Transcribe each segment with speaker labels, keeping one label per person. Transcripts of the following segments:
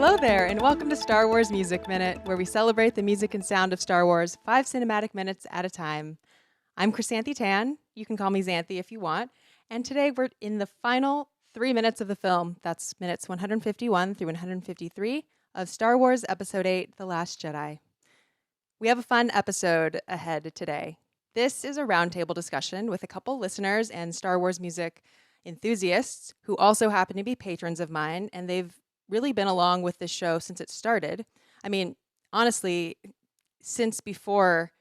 Speaker 1: Hello there, and welcome to Star Wars Music Minute, where we celebrate the music and sound of Star Wars 5 cinematic minutes at a time. I'm Chrysanthi Tan. You can call me Xanthi if you want. And today we're in the final 3 minutes of the film. That's minutes 151 through 153 of Star Wars Episode 8, The Last Jedi. We have a fun episode ahead today. This is a roundtable discussion with a couple listeners and Star Wars music enthusiasts who also happen to be patrons of mine, and they've really been along with this show since it started. I mean, honestly, since before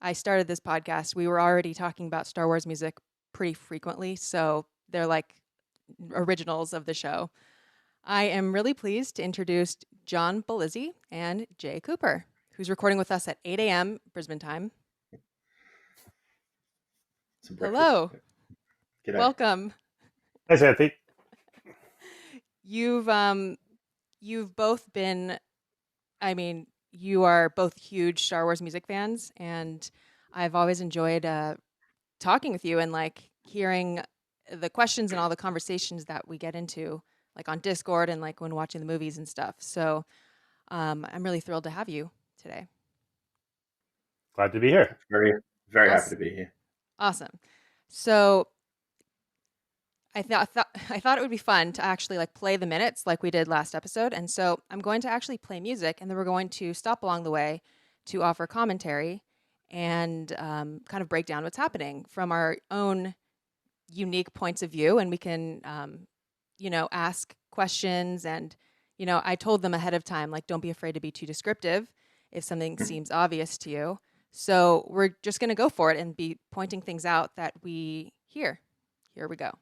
Speaker 1: I started this podcast, we were already talking about Star Wars music pretty frequently, so they're like originals of the show. I am really pleased to introduce John Bellizzi and Jay Cooper, who's recording with us at 8 a.m. Brisbane time. Hello.
Speaker 2: G'day.
Speaker 1: Welcome.
Speaker 3: Hi, Xanthi.
Speaker 1: You've both been, I mean, you are both huge Star Wars music fans, and I've always enjoyed talking with you and like hearing the questions and all the conversations that we get into, like on Discord and like when watching the movies and stuff. So I'm really thrilled to have you today.
Speaker 3: Glad to be here.
Speaker 2: Very happy to be here.
Speaker 1: Awesome. So I thought it would be fun to actually like play the minutes like we did last episode. And so I'm going to actually play music, and then we're going to stop along the way to offer commentary and kind of break down what's happening from our own unique points of view. And we can, ask questions. And, I told them ahead of time, like, don't be afraid to be too descriptive if something seems obvious to you. So we're just going to go for it and be pointing things out that we hear. Here we go.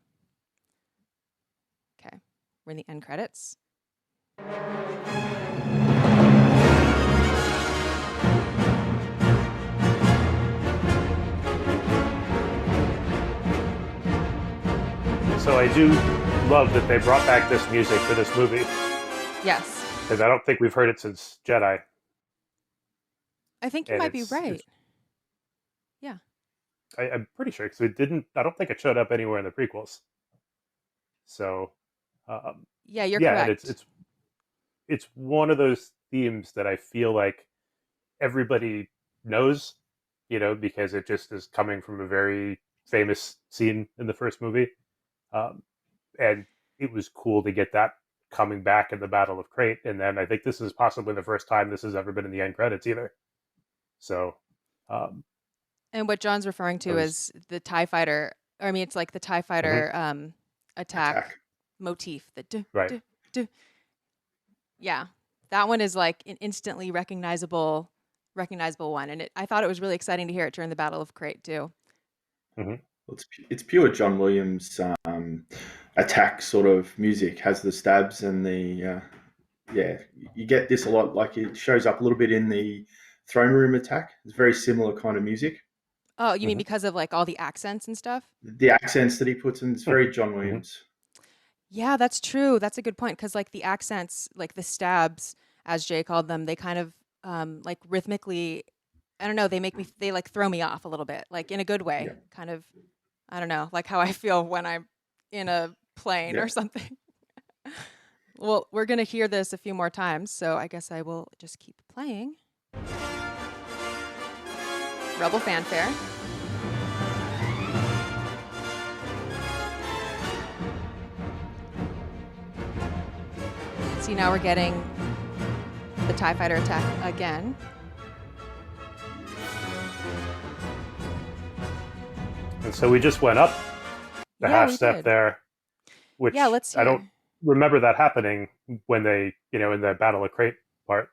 Speaker 1: Okay, we're in the end credits.
Speaker 3: So I do love that they brought back this music for this movie.
Speaker 1: Yes.
Speaker 3: Because I don't think we've heard it since Jedi.
Speaker 1: I think you might be right. Yeah.
Speaker 3: I'm pretty sure, because I don't think it showed up anywhere in the prequels. So...
Speaker 1: yeah, you're correct.
Speaker 3: And it's one of those themes that I feel like everybody knows, because it just is coming from a very famous scene in the first movie. And it was cool to get that coming back in the Battle of Crate. And then I think this is possibly the first time this has ever been in the end credits either. So...
Speaker 1: and what John's referring to is the TIE fighter. I mean, it's like the TIE fighter attack motif.
Speaker 3: Right.
Speaker 1: Yeah, that one is like an instantly recognizable one, and I thought it was really exciting to hear it during the Battle of Crate too.
Speaker 2: Mm-hmm. Well, it's pure John Williams attack sort of music. Has the stabs and the you get this a lot. Like it shows up a little bit in the throne room attack. It's very similar kind of music.
Speaker 1: Oh, you mean because of like all the accents and stuff?
Speaker 2: The accents that he puts in, it's very John Williams.
Speaker 1: Yeah, that's true. That's a good point, because like the accents, like the stabs, as Jay called them, they kind of like rhythmically, I don't know, they like throw me off a little bit, like in a good way, kind of, I don't know, like how I feel when I'm in a plane or something. Well, we're going to hear this a few more times, so I guess I will just keep playing. Rebel fanfare. See, now we're getting the TIE fighter attack again.
Speaker 3: And so we just went up the half step there, which I don't remember that happening when they, in the Battle of Crate part.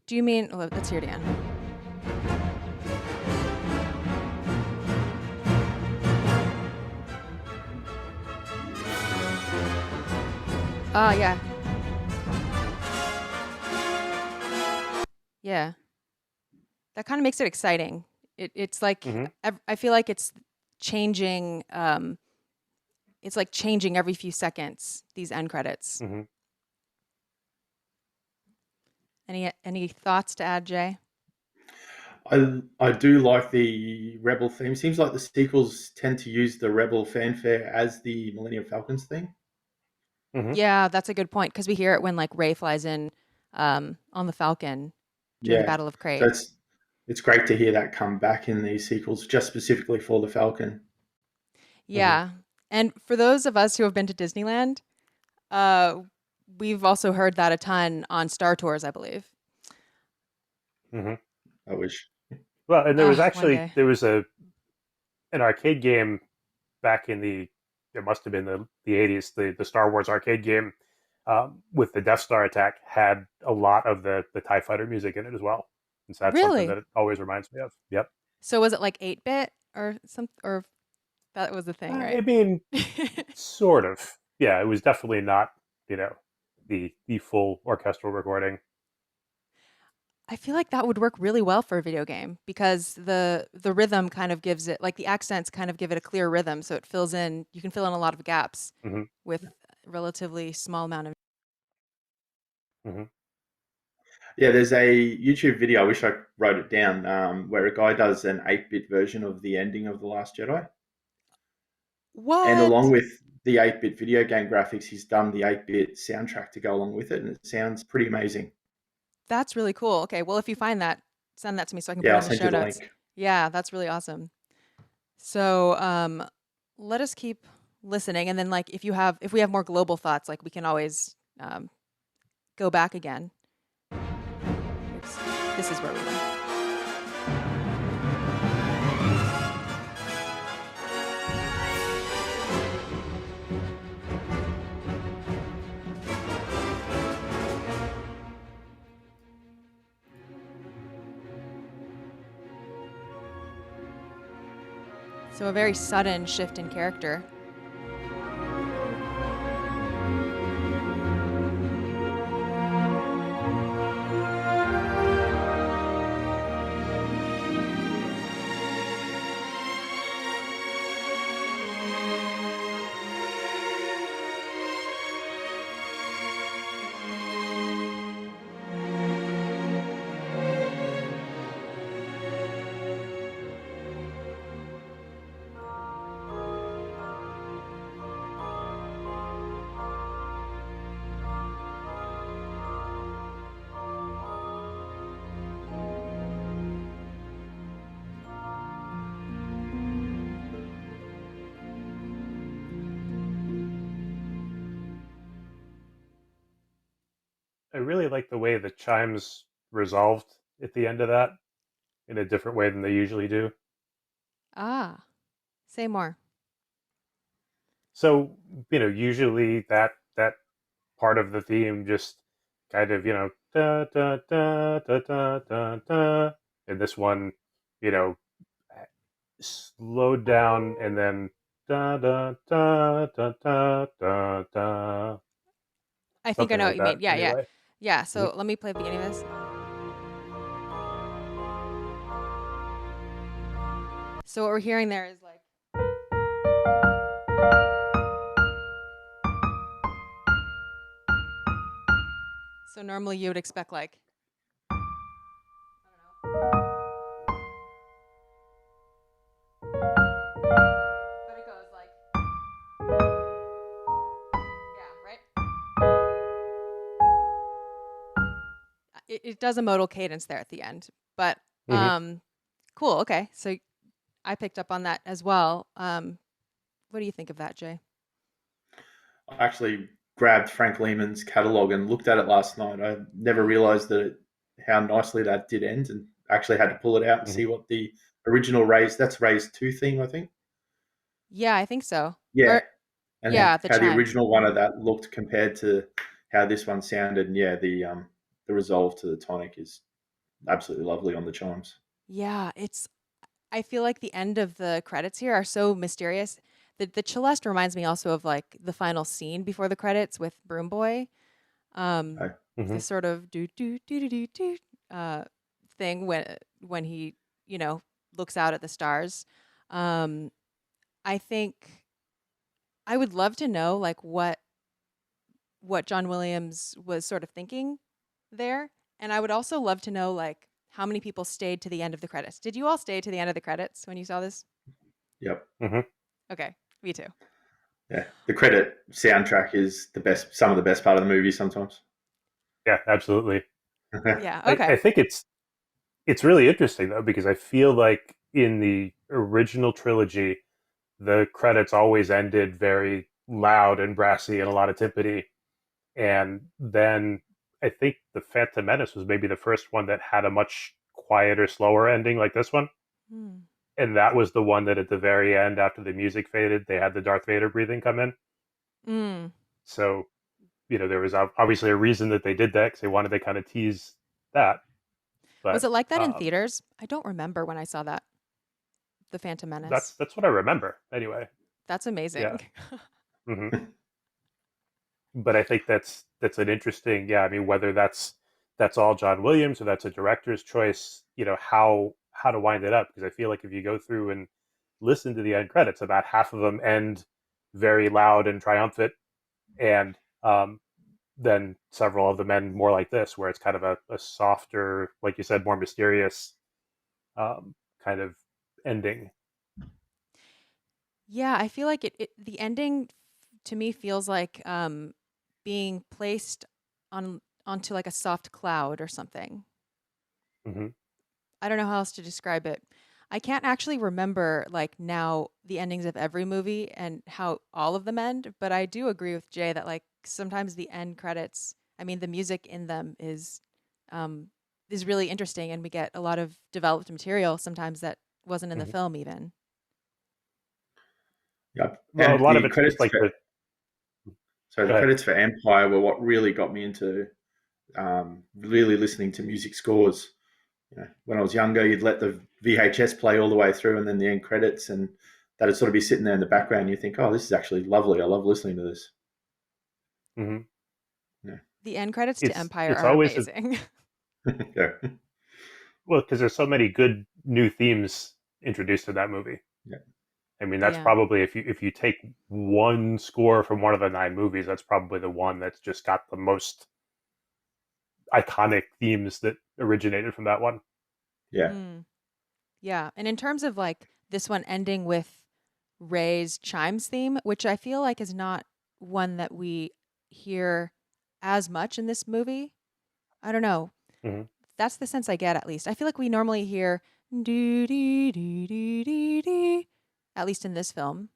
Speaker 1: Do you mean, let's hear it again. Oh, yeah. Yeah. That kind of makes it exciting. It's like, I feel like it's changing. It's like changing every few seconds, these end credits.
Speaker 3: Mm-hmm.
Speaker 1: Any thoughts to add, Jay?
Speaker 2: I do like the Rebel theme. Seems like the sequels tend to use the Rebel fanfare as the Millennium Falcons theme.
Speaker 3: Mhm.
Speaker 1: Yeah, that's a good point because we hear it when like Rey flies in on the Falcon during the
Speaker 2: Yeah,
Speaker 1: Battle of
Speaker 2: so
Speaker 1: Crate.
Speaker 2: it's great to hear that come back in these sequels, just specifically for the Falcon.
Speaker 3: Mhm.
Speaker 1: Yeah. And for those of us who have been to Disneyland, uh, we've also heard that a ton on Star Tours, I believe.
Speaker 3: Mhm.
Speaker 2: I wish.
Speaker 3: Well, and
Speaker 1: One day.
Speaker 3: there was an arcade game back in it must have been the 80s. The Star Wars arcade game with the Death Star attack had a lot of the TIE Fighter music in it as well. And so that's something that
Speaker 1: Really?
Speaker 3: it always reminds me of. Yep.
Speaker 1: So was it like 8-bit or some or that was the thing,
Speaker 3: I
Speaker 1: right?
Speaker 3: mean, sort of. Yeah, it was definitely not, you know, the full orchestral recording.
Speaker 1: I feel like that would work really well for a video game because the rhythm kind of gives it like the accents kind of give it a clear rhythm, so it fills in. You can fill in a lot of gaps
Speaker 3: Hmm.
Speaker 1: with a relatively small amount of.
Speaker 3: Hmm.
Speaker 2: Yeah, there's a YouTube video. I wish I wrote it down, where a guy does an 8-bit version of the ending of the Last Jedi, and along
Speaker 1: What?
Speaker 2: with the 8-bit video game graphics, he's done the 8-bit soundtrack to go along with it, and it sounds pretty amazing.
Speaker 1: That's really cool. Okay, well if you find that, send that to me so I can put
Speaker 2: Yeah,
Speaker 1: it
Speaker 2: I'll
Speaker 1: in the
Speaker 2: send
Speaker 1: show
Speaker 2: you the
Speaker 1: notes.
Speaker 2: link.
Speaker 1: Yeah, that's really awesome. So, let us keep listening, and then like if we have more global thoughts, like we can always go back again. Oops, this is where we went. So a very sudden shift in character.
Speaker 3: I really like the way the chimes resolved at the end of that in a different way than they usually do.
Speaker 1: Ah, say more.
Speaker 3: So, usually that part of the theme just kind of, da da da da da da da. And this one, you know, slowed down and then da da da da da da da.
Speaker 1: I think I
Speaker 3: Something
Speaker 1: know what
Speaker 3: like
Speaker 1: you mean.
Speaker 3: that
Speaker 1: Yeah, yeah.
Speaker 3: anyway.
Speaker 1: Yeah,
Speaker 3: Mhm.
Speaker 1: so let me play the beginning of this. So what we're hearing there is like so normally you would expect like I don't know. But it goes like yeah, right? It does a modal cadence there at the end. But
Speaker 3: Mhm.
Speaker 1: cool, okay. So I picked up on that as well. What do you think of that, Jay?
Speaker 2: I actually grabbed Frank Lehman's catalog and looked at it last night. I never realized how nicely that did end, and actually had to pull it out and
Speaker 3: Mhm.
Speaker 2: see what the original that's Ray's 2 theme, I think.
Speaker 1: Yeah, I think so.
Speaker 2: Yeah,
Speaker 1: Or
Speaker 2: and
Speaker 1: yeah, the
Speaker 2: how the
Speaker 1: chime.
Speaker 2: original one of that looked compared to how this one sounded. And yeah, the resolve to the tonic is absolutely lovely on the chimes.
Speaker 1: Yeah, it's I feel like the end of the credits here are so mysterious. The celeste reminds me also of like the final scene before the credits with Broom Boy. Um,
Speaker 2: Okay.
Speaker 3: Mhm.
Speaker 1: this sort of do do do do do do uh thing when he looks out at the stars. Um, I think I would love to know like what John Williams was sort of thinking there, and I would also love to know like how many people stayed to the end of the credits. Did you all stay to the end of the credits when you saw this?
Speaker 2: Yep.
Speaker 3: Mhm.
Speaker 1: Okay, me too.
Speaker 2: Yeah, the credit soundtrack is the best. Some of the best part of the movie sometimes.
Speaker 3: Yeah, absolutely.
Speaker 1: Yeah.
Speaker 3: I
Speaker 1: Okay.
Speaker 3: think it's really interesting though, because I feel like in the original trilogy, the credits always ended very loud and brassy and a lot of timpani. And then I think the Phantom Menace was maybe the first one that had a much quieter, slower ending like this one.
Speaker 1: Hmm.
Speaker 3: And that was the one that at the very end, after the music faded, they had the Darth Vader breathing come in.
Speaker 1: Mm.
Speaker 3: So, there was obviously a reason that they did that, because they wanted to kind of tease that.
Speaker 1: Was
Speaker 3: But
Speaker 1: it like that in theaters? I don't remember when I saw that. The Phantom Menace.
Speaker 3: that's what I remember anyway.
Speaker 1: That's
Speaker 3: Yeah.
Speaker 1: amazing.
Speaker 3: hmm But I think that's an interesting, yeah. I mean, whether that's all John Williams or that's a director's choice, how to wind it up. Because I feel like if you go through and listen to the end credits, about half of them end very loud and triumphant, and then several of them end more like this, where it's kind of a softer, like you said, more mysterious kind of ending.
Speaker 1: Yeah, I feel like the ending to me feels like being placed onto like a soft cloud or something.
Speaker 3: hmm
Speaker 1: I don't know how else to describe it. I can't actually remember like now the endings of every movie and how all of them end, but I do agree with Jay that like sometimes the end credits, I mean the music in them um is really interesting and we get a lot of developed material sometimes that wasn't in the
Speaker 3: hmm
Speaker 1: film even.
Speaker 2: Yep.
Speaker 3: Well, a
Speaker 2: And
Speaker 3: lot of
Speaker 2: the
Speaker 3: it's just
Speaker 2: credits
Speaker 3: like
Speaker 2: for
Speaker 3: go
Speaker 2: the
Speaker 3: ahead.
Speaker 2: credits for Empire were what really got me into really listening to music scores. When I was younger, you'd let the VHS play all the way through, and then the end credits, and that'd sort of be sitting there in the background. You think, "Oh, this is actually lovely. I love listening to this."
Speaker 3: hmm
Speaker 2: Yeah,
Speaker 1: The end credits to Empire
Speaker 3: it's
Speaker 1: are
Speaker 3: always
Speaker 1: amazing.
Speaker 2: yeah,
Speaker 3: well, because there's so many good new themes introduced in that movie.
Speaker 2: yeah.
Speaker 3: I mean, that's
Speaker 1: Yeah.
Speaker 3: probably, if you take one score from one of the 9 movies, that's probably the one that's just got the most iconic themes that originated from that one.
Speaker 2: Yeah.
Speaker 1: Mm, yeah. And in terms of like this one ending with Ray's chimes theme, which I feel like is not one that we hear as much in this movie. I don't know.
Speaker 3: hmm
Speaker 1: That's the sense I get at least. I feel like we normally hear doo dee dee dee dee dee, at least in this film.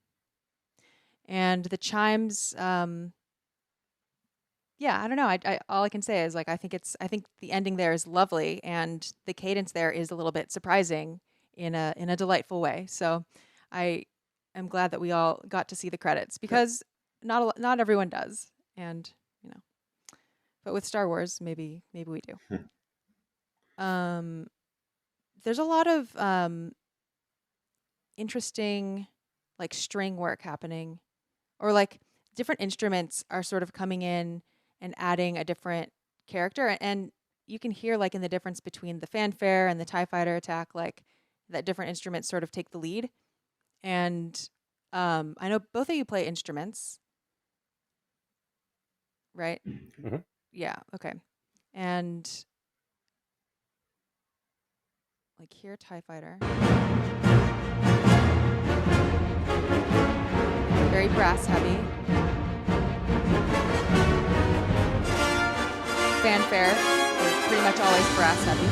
Speaker 1: And the chimes, yeah, I don't know. I all I can say is like I think the ending there is lovely, and the cadence there is a little bit surprising in a delightful way. So, I am glad that we all got to see the credits
Speaker 2: Yeah.
Speaker 1: because not everyone does, and you know. But with Star Wars, maybe we do.
Speaker 2: Hmm.
Speaker 1: Um, there's a lot of interesting like string work happening, or like different instruments are sort of coming in and adding a different character, and you can hear like in the difference between the fanfare and the TIE fighter attack, like that different instruments sort of take the lead. And I know both of you play instruments, right?
Speaker 3: hmm
Speaker 1: Yeah, okay. And like here TIE fighter, very brass heavy. Fanfare is pretty much always brass heavy.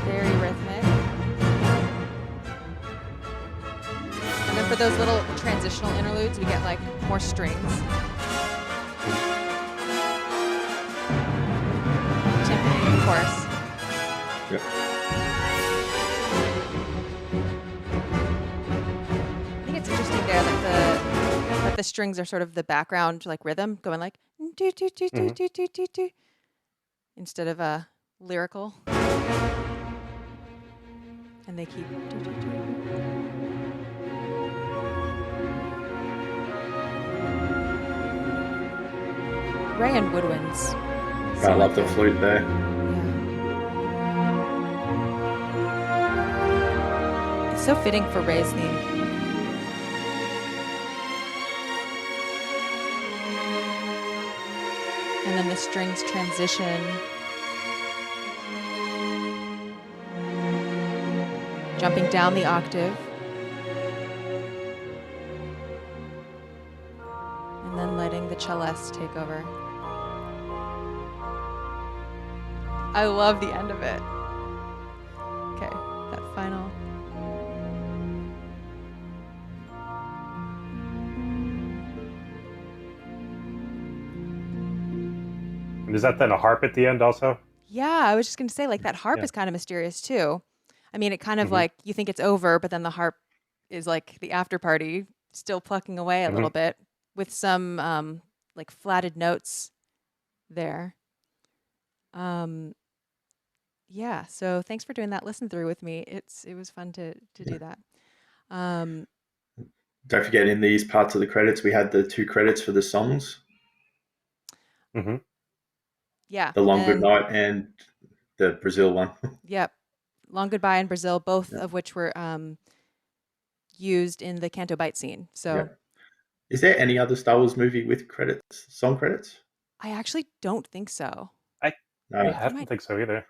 Speaker 1: Very rhythmic. And then for those little transitional interludes, we get like more strings. Timpani, of course.
Speaker 2: Yep.
Speaker 1: I think it's interesting there that the strings are sort of the background like rhythm going like do do do do
Speaker 3: hmm
Speaker 1: do do do do instead of a lyrical. And they keep do do do. Ray and woodwinds.
Speaker 2: I love the flute there.
Speaker 1: Yeah. It's so fitting for Ray's theme. And then the strings transition. jumping down the octave, and then letting the cellist take over. I love the end of it. Okay, that final.
Speaker 3: And is that then a harp at the end also?
Speaker 1: Yeah, I was just going to say, like, that harp is kind of mysterious too. I mean, it kind of like, you think it's over, but then the harp is like the after party, still plucking away a little bit with some like flatted notes there. Yeah, so thanks for doing that listen through with me. It was fun to do that.
Speaker 2: Don't forget, in these parts of the credits, we had the 2 credits for the songs.
Speaker 1: Yeah.
Speaker 2: The Long Goodnight and the Brazil one.
Speaker 1: Yep. Long Goodbye and Brazil, both of which were used in the Canto Bight scene. So,
Speaker 2: is there any other Star Wars movie with credits, song credits?
Speaker 1: I actually don't think so.
Speaker 3: I don't think so either.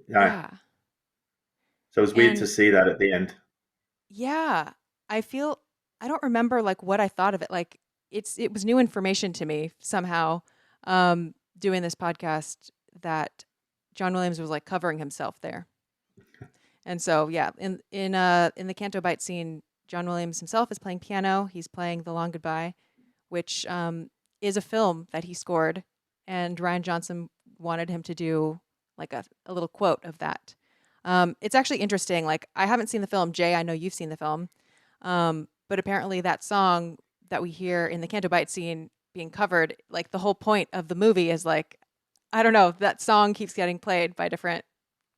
Speaker 2: No.
Speaker 1: Yeah.
Speaker 2: So it was weird to see that at the end.
Speaker 1: Yeah. I don't remember like what I thought of it. Like it was new information to me somehow, doing this podcast, that John Williams was like covering himself there. And so, yeah, in the Canto Bight scene, John Williams himself is playing piano. He's playing The Long Goodbye, which is a film that he scored, and Rian Johnson wanted him to do like a little quote of that. It's actually interesting. Like, I haven't seen the film. Jay, I know you've seen the film, but apparently that song that we hear in the Canto Bight scene being covered, like the whole point of the movie is like, I don't know, that song keeps getting played by different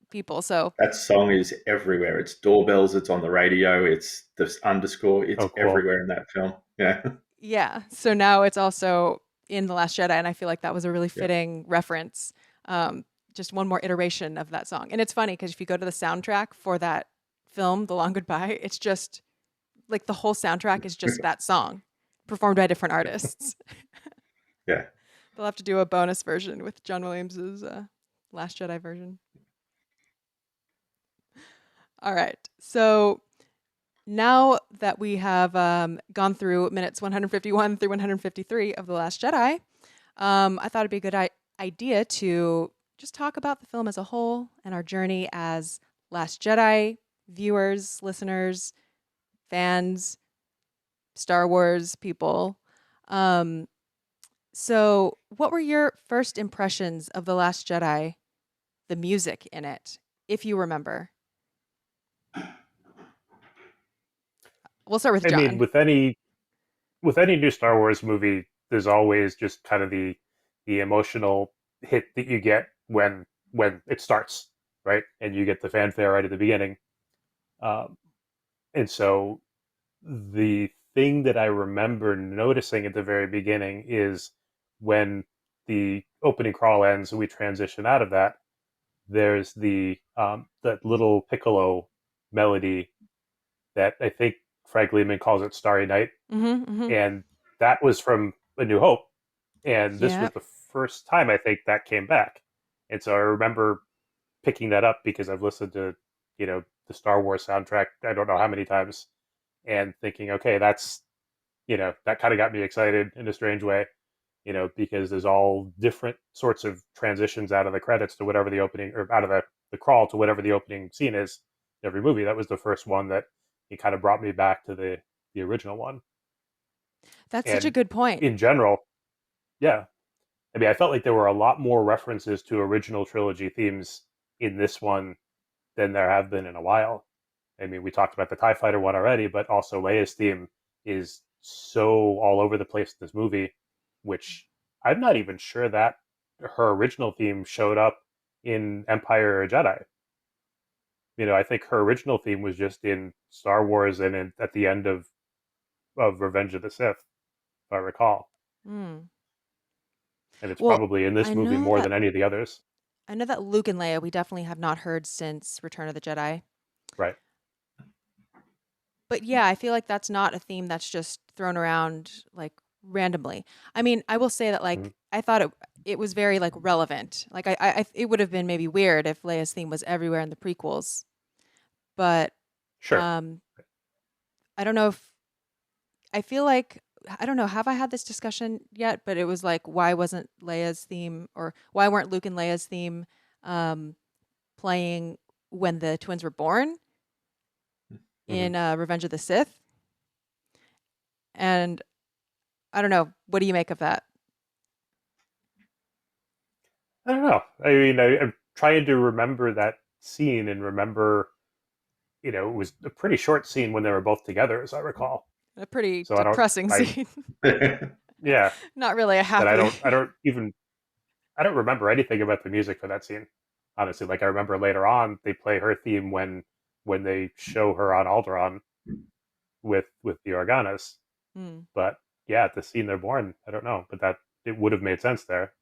Speaker 1: people. So
Speaker 2: that song is everywhere. It's doorbells, it's on the radio, it's the underscore, it's everywhere in that film. Yeah.
Speaker 1: Yeah. So now it's also in The Last Jedi, and I feel like that was a really fitting reference. Just one more iteration of that song. And it's funny because if you go to the soundtrack for that film, The Long Goodbye, it's just like the whole soundtrack is just that song performed by different artists.
Speaker 2: Yeah.
Speaker 1: They'll have to do a bonus version with John Williams's Last Jedi version. All right. So now that we have gone through minutes 151 through 153 of The Last Jedi, I thought it'd be a good idea to just talk about the film as a whole and our journey as Last Jedi viewers, listeners, fans, Star Wars people. So what were your first impressions of The Last Jedi, the music in it, if you remember? We'll start with John.
Speaker 3: I mean, with any new Star Wars movie, there's always just kind of the emotional hit that you get when it starts, right? And you get the fanfare right at the beginning. And so the thing that I remember noticing at the very beginning is when the opening crawl ends and we transition out of that, there's that little piccolo melody that I think Frank Lehman calls it Starry Night. And that was from A New Hope. And this was the first time I think that came back. And so I remember picking that up because I've listened to, the Star Wars soundtrack, I don't know how many times, and thinking, okay, that's, that kind of got me excited in a strange way, because there's all different sorts of transitions out of the credits to whatever the opening, or out of the crawl to whatever the opening scene is in every movie. That was the first one that it kind of brought me back to the original one.
Speaker 1: That's such a good point.
Speaker 3: In general, yeah. I mean, I felt like there were a lot more references to original trilogy themes in this one than there have been in a while. I mean, we talked about the TIE Fighter one already, but also Leia's theme is so all over the place in this movie, which I'm not even sure that her original theme showed up in Empire or Jedi. I think her original theme was just in Star Wars and at the end of Revenge of the Sith, if I recall. And it's probably in this movie more than any of the others.
Speaker 1: I know that Luke and Leia, we definitely have not heard since Return of the Jedi.
Speaker 3: Right.
Speaker 1: But yeah, I feel like that's not a theme that's just thrown around like randomly. I mean, I will say that like I thought it was very like relevant. Like I it would have been maybe weird if Leia's theme was everywhere in the prequels. But
Speaker 3: Sure.
Speaker 1: I don't know if I feel like I don't know. Have I had this discussion yet? But it was like, why wasn't Leia's theme, or why weren't Luke and Leia's theme playing when the twins were born in Revenge of the Sith? And I don't know. What do you make of that?
Speaker 3: I don't know. I mean, I'm trying to remember that scene and remember, it was a pretty short scene when they were both together, as I recall.
Speaker 1: A pretty
Speaker 3: So
Speaker 1: depressing scene.
Speaker 3: Yeah,
Speaker 1: Not really a
Speaker 3: that
Speaker 1: happy.
Speaker 3: I don't remember anything about the music for that scene. Honestly, like I remember later on they play her theme when they show her on Alderaan with the Organas. But yeah, at the scene they're born, I don't know, but that it would have made sense there.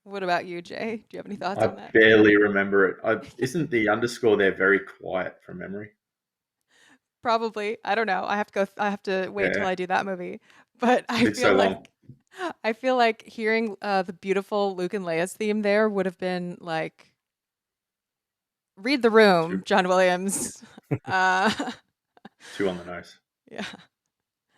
Speaker 1: What about you, Jay? Do you have any thoughts
Speaker 2: I
Speaker 1: on that?
Speaker 2: barely remember it. Isn't the underscore there very quiet from memory?
Speaker 1: Probably. I don't know. I have to wait till
Speaker 2: Yeah,
Speaker 1: I do that movie. But I
Speaker 2: it's
Speaker 1: feel
Speaker 2: so
Speaker 1: like
Speaker 2: long.
Speaker 1: hearing the beautiful Luke and Leia's theme there would have been like, read the room,
Speaker 2: Too,
Speaker 1: John Williams. uh,
Speaker 2: too on the nose.
Speaker 1: yeah,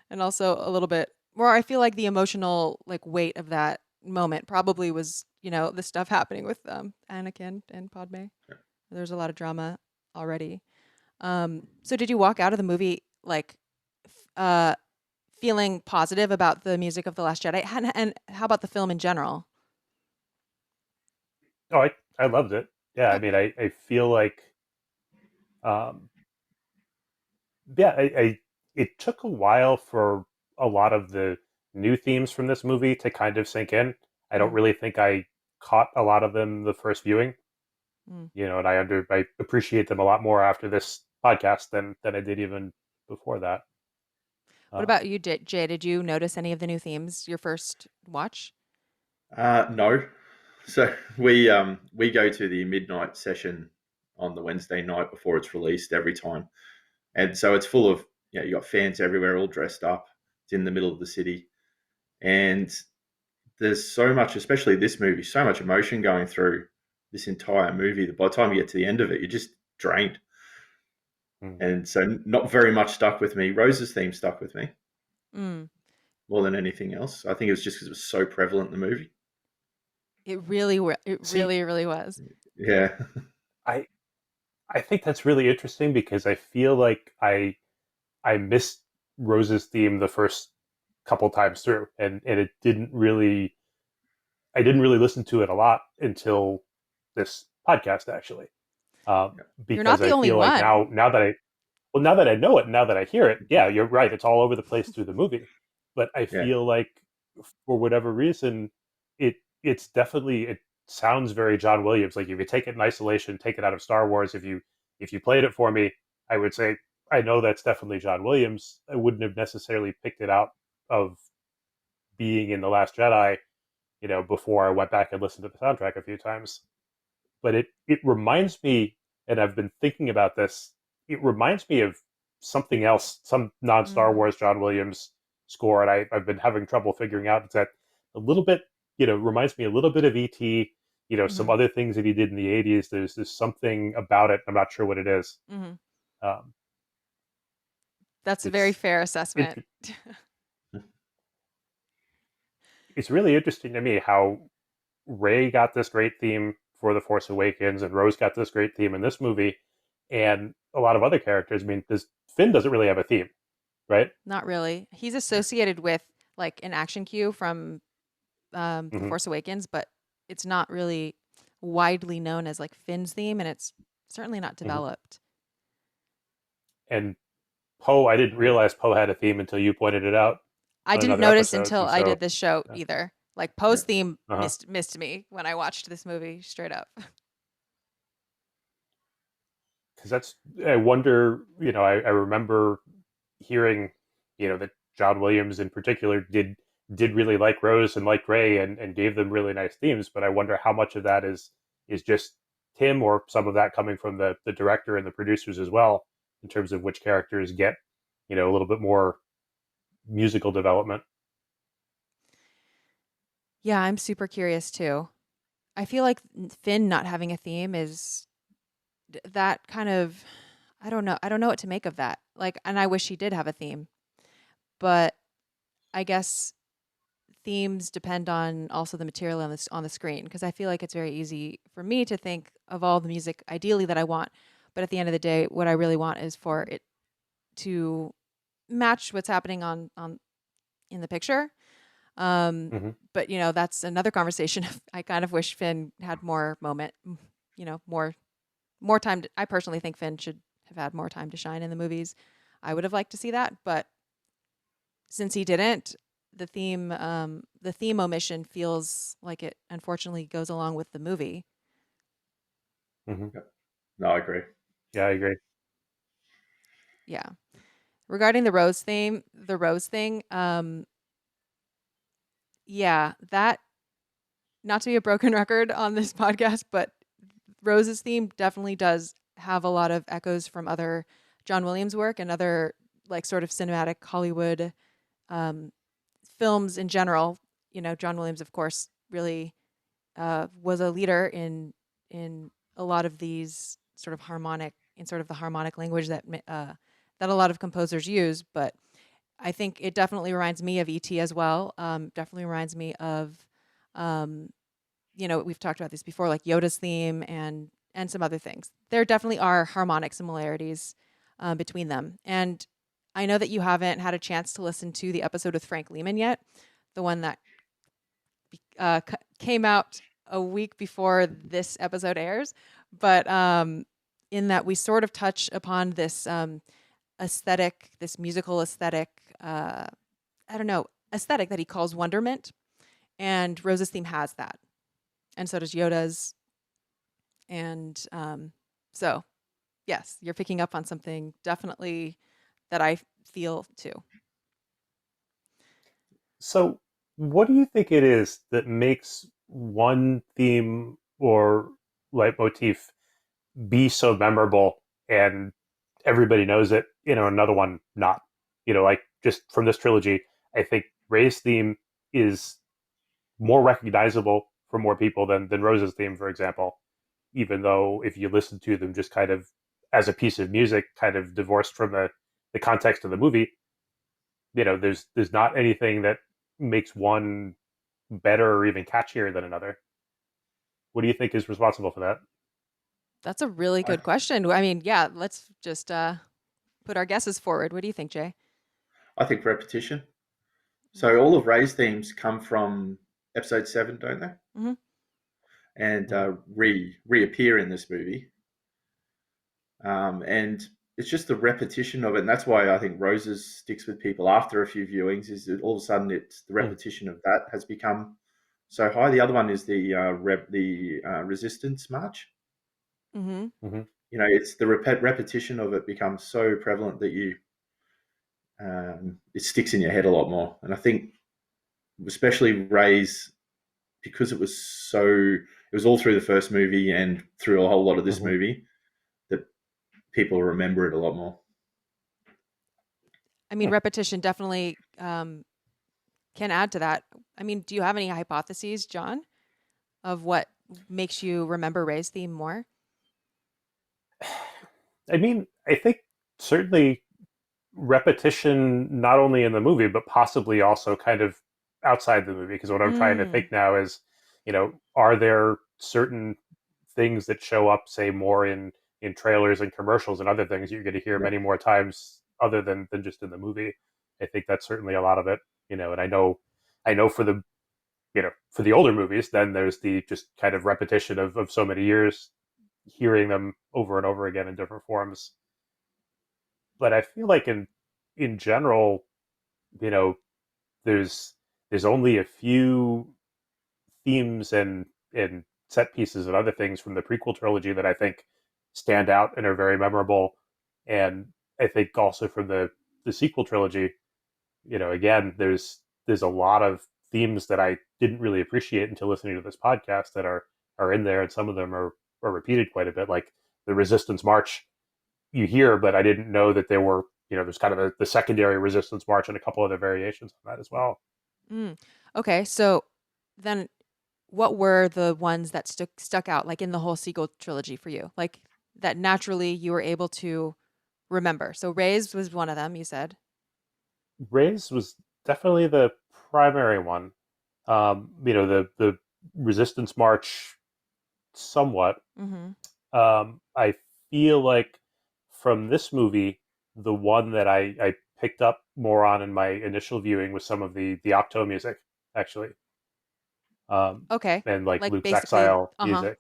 Speaker 1: and also a little bit more. I feel like the emotional like weight of that moment probably was the stuff happening with Anakin and Padme.
Speaker 2: Yeah.
Speaker 1: There's a lot of drama already. So did you walk out of the movie like feeling positive about the music of The Last Jedi? And how about the film in general?
Speaker 3: Oh, I loved it. Yeah, I
Speaker 1: Oh,
Speaker 3: mean, I feel like, um, yeah, it took a while for a lot of the new themes from this movie to kind of sink in. I don't
Speaker 1: mm,
Speaker 3: really think I caught a lot of them the first viewing,
Speaker 1: mm.
Speaker 3: and I appreciate them a lot more after this podcast than I did even before that.
Speaker 1: What
Speaker 3: Um,
Speaker 1: about you, Jay? Did you notice any of the new themes your first watch?
Speaker 2: No. So we go to the midnight session on the Wednesday night before it's released every time, and so it's full of you got fans everywhere, all dressed up. It's in the middle of the city, and there's so much, especially this movie, so much emotion going through this entire movie that by the time you get to the end of it, you're just drained.
Speaker 3: hmm.
Speaker 2: And so, not very much stuck with me. Rose's theme stuck with me
Speaker 1: Mm.
Speaker 2: more than anything else. I think it was just because it was so prevalent in the movie.
Speaker 1: It
Speaker 3: See,
Speaker 1: really, really was.
Speaker 2: Yeah.
Speaker 3: I I think that's really interesting because I feel like I missed Rose's theme the first couple times through, and I didn't really listen to it a lot until this podcast actually, um,
Speaker 1: You're
Speaker 3: because
Speaker 1: not the
Speaker 3: I
Speaker 1: only
Speaker 3: feel like
Speaker 1: one.
Speaker 3: now that I know it, now that I hear it, yeah, you're right, it's all over the place through the movie, but I
Speaker 2: Yeah.
Speaker 3: feel like for whatever reason, it sounds very John Williams. Like if you take it in isolation, take it out of Star Wars, if you played it for me, I would say I know that's definitely John Williams. I wouldn't have necessarily picked it out of being in The Last Jedi, before I went back and listened to the soundtrack a few times. But it reminds me, and I've been thinking about this. It reminds me of something else, some non Star
Speaker 1: Mm,
Speaker 3: Wars John Williams score, and I've been having trouble figuring out. It's that a little bit, reminds me a little bit of ET. Some
Speaker 1: hmm
Speaker 3: other things that he did in the '80s. There's something about it. I'm not sure what it is.
Speaker 1: hmm
Speaker 3: Um,
Speaker 1: That's a very
Speaker 3: it's
Speaker 1: fair assessment.
Speaker 3: it, it's really interesting to me how Ray got this great theme for The Force Awakens, and Rose got this great theme in this movie, and a lot of other characters. I mean, this Finn doesn't really have a theme, right?
Speaker 1: Not really. He's associated with like an action cue from The
Speaker 3: Hmm.
Speaker 1: Force Awakens, but it's not really widely known as like Finn's theme, and it's certainly not
Speaker 3: Hmm.
Speaker 1: developed.
Speaker 3: And Poe, I didn't realize Poe had a theme until you pointed it out
Speaker 1: I
Speaker 3: on
Speaker 1: didn't
Speaker 3: another
Speaker 1: notice
Speaker 3: episode,
Speaker 1: until
Speaker 3: and
Speaker 1: I
Speaker 3: so
Speaker 1: did this show
Speaker 3: yeah.
Speaker 1: either. Like
Speaker 2: Yeah.
Speaker 1: Poe's theme
Speaker 3: Uh-huh.
Speaker 1: missed me when I watched this movie straight up.
Speaker 3: Because I wonder, I remember hearing, that John Williams in particular did really like Rose and like Ray and gave them really nice themes, but I wonder how much of that is just him or some of that coming from the director and the producers as well, in terms of which characters get, a little bit more musical development.
Speaker 1: Yeah, I'm super curious too. I feel like Finn not having a theme is that kind of, I don't know. I don't know what to make of that. Like, and I wish he did have a theme, but I guess themes depend on also the material on the screen, because I feel like it's very easy for me to think of all the music ideally that I want, but at the end of the day, what I really want is for it to match what's happening on in the picture.
Speaker 3: Mm-hmm.
Speaker 1: But that's another conversation. I kind of wish Finn had more more time. I personally think Finn should have had more time to shine in the movies. I would have liked to see that, but since he didn't, the theme omission feels like it unfortunately goes along with the movie.
Speaker 3: Mm-hmm.
Speaker 2: No, I agree.
Speaker 3: Yeah, I agree.
Speaker 1: Yeah. Regarding the rose thing, yeah, that, not to be a broken record on this podcast, but Rose's theme definitely does have a lot of echoes from other John Williams work and other like sort of cinematic Hollywood films in general. John Williams, of course, really was a leader in a lot of these sort of the harmonic language that a lot of composers use. But I think it definitely reminds me of E.T. as well. Definitely reminds me of, we've talked about this before, like Yoda's theme and some other things. There definitely are harmonic similarities between them. And I know that you haven't had a chance to listen to the episode with Frank Lehman yet, the one that came out a week before this episode airs. But in that we sort of touch upon this aesthetic, this musical aesthetic, aesthetic that he calls wonderment. And Rose's theme has that. And so does Yoda's. And so, yes, you're picking up on something definitely that I feel too.
Speaker 3: So, what do you think it is that makes one theme or leitmotif be so memorable and everybody knows it, another one not? Like just from this trilogy, I think Rey's theme is more recognizable for more people than Rose's theme, for example, even though if you listen to them just kind of as a piece of music, kind of divorced from the context of the movie, there's not anything that makes one better or even catchier than another. What do you think is responsible for that?
Speaker 1: That's a really good question. I mean, yeah, let's just put our guesses forward. What do you think, Jay?
Speaker 2: I think repetition. So all of Rey's themes come from episode 7, don't they?
Speaker 1: Mm-hmm.
Speaker 2: And reappear in this movie. And it's just the repetition of it. And that's why I think Roses sticks with people after a few viewings, is that all of a sudden it's the repetition of that has become so high. The other one is the Resistance March.
Speaker 1: Mm-hmm.
Speaker 3: Mm-hmm.
Speaker 2: It's the repetition of it becomes so prevalent that it sticks in your head a lot more. And I think especially Rey's, because it was all through the first movie and through a whole lot of this movie, that people remember it a lot more.
Speaker 1: I mean, repetition definitely can add to that. I mean, do you have any hypotheses, John, of what makes you remember Rey's theme more?
Speaker 3: I mean, I think certainly repetition, not only in the movie, but possibly also kind of outside the movie. Because what I'm trying to think now is, are there certain things that show up, say, more in trailers and commercials and other things you're going to hear many more times other than just in the movie? I think that's certainly a lot of it, and I know for the for the older movies, then there's the just kind of repetition of so many years hearing them over and over again in different forms. But I feel like in general, you know, there's only a few themes and set pieces and other things from the prequel trilogy that I think stand out and are very memorable. And I think also from the sequel trilogy, again, there's a lot of themes that I didn't really appreciate until listening to this podcast that are in there, and some of them are repeated quite a bit, like the Resistance March you hear, but I didn't know that there were, there's kind of the secondary Resistance March and a couple other variations on that as well.
Speaker 1: Okay, so then what were the ones that stuck out, like in the whole sequel trilogy for you? Like that naturally you were able to remember? So Raised was one of them, you said.
Speaker 3: Raise was definitely the primary one. The Resistance March somewhat.
Speaker 1: Mm-hmm.
Speaker 3: I feel like from this movie, the one that I picked up more on in my initial viewing was some of the Octo music, actually,
Speaker 1: Okay.
Speaker 3: and like
Speaker 1: Like
Speaker 3: Luke's
Speaker 1: basically,
Speaker 3: Exile music.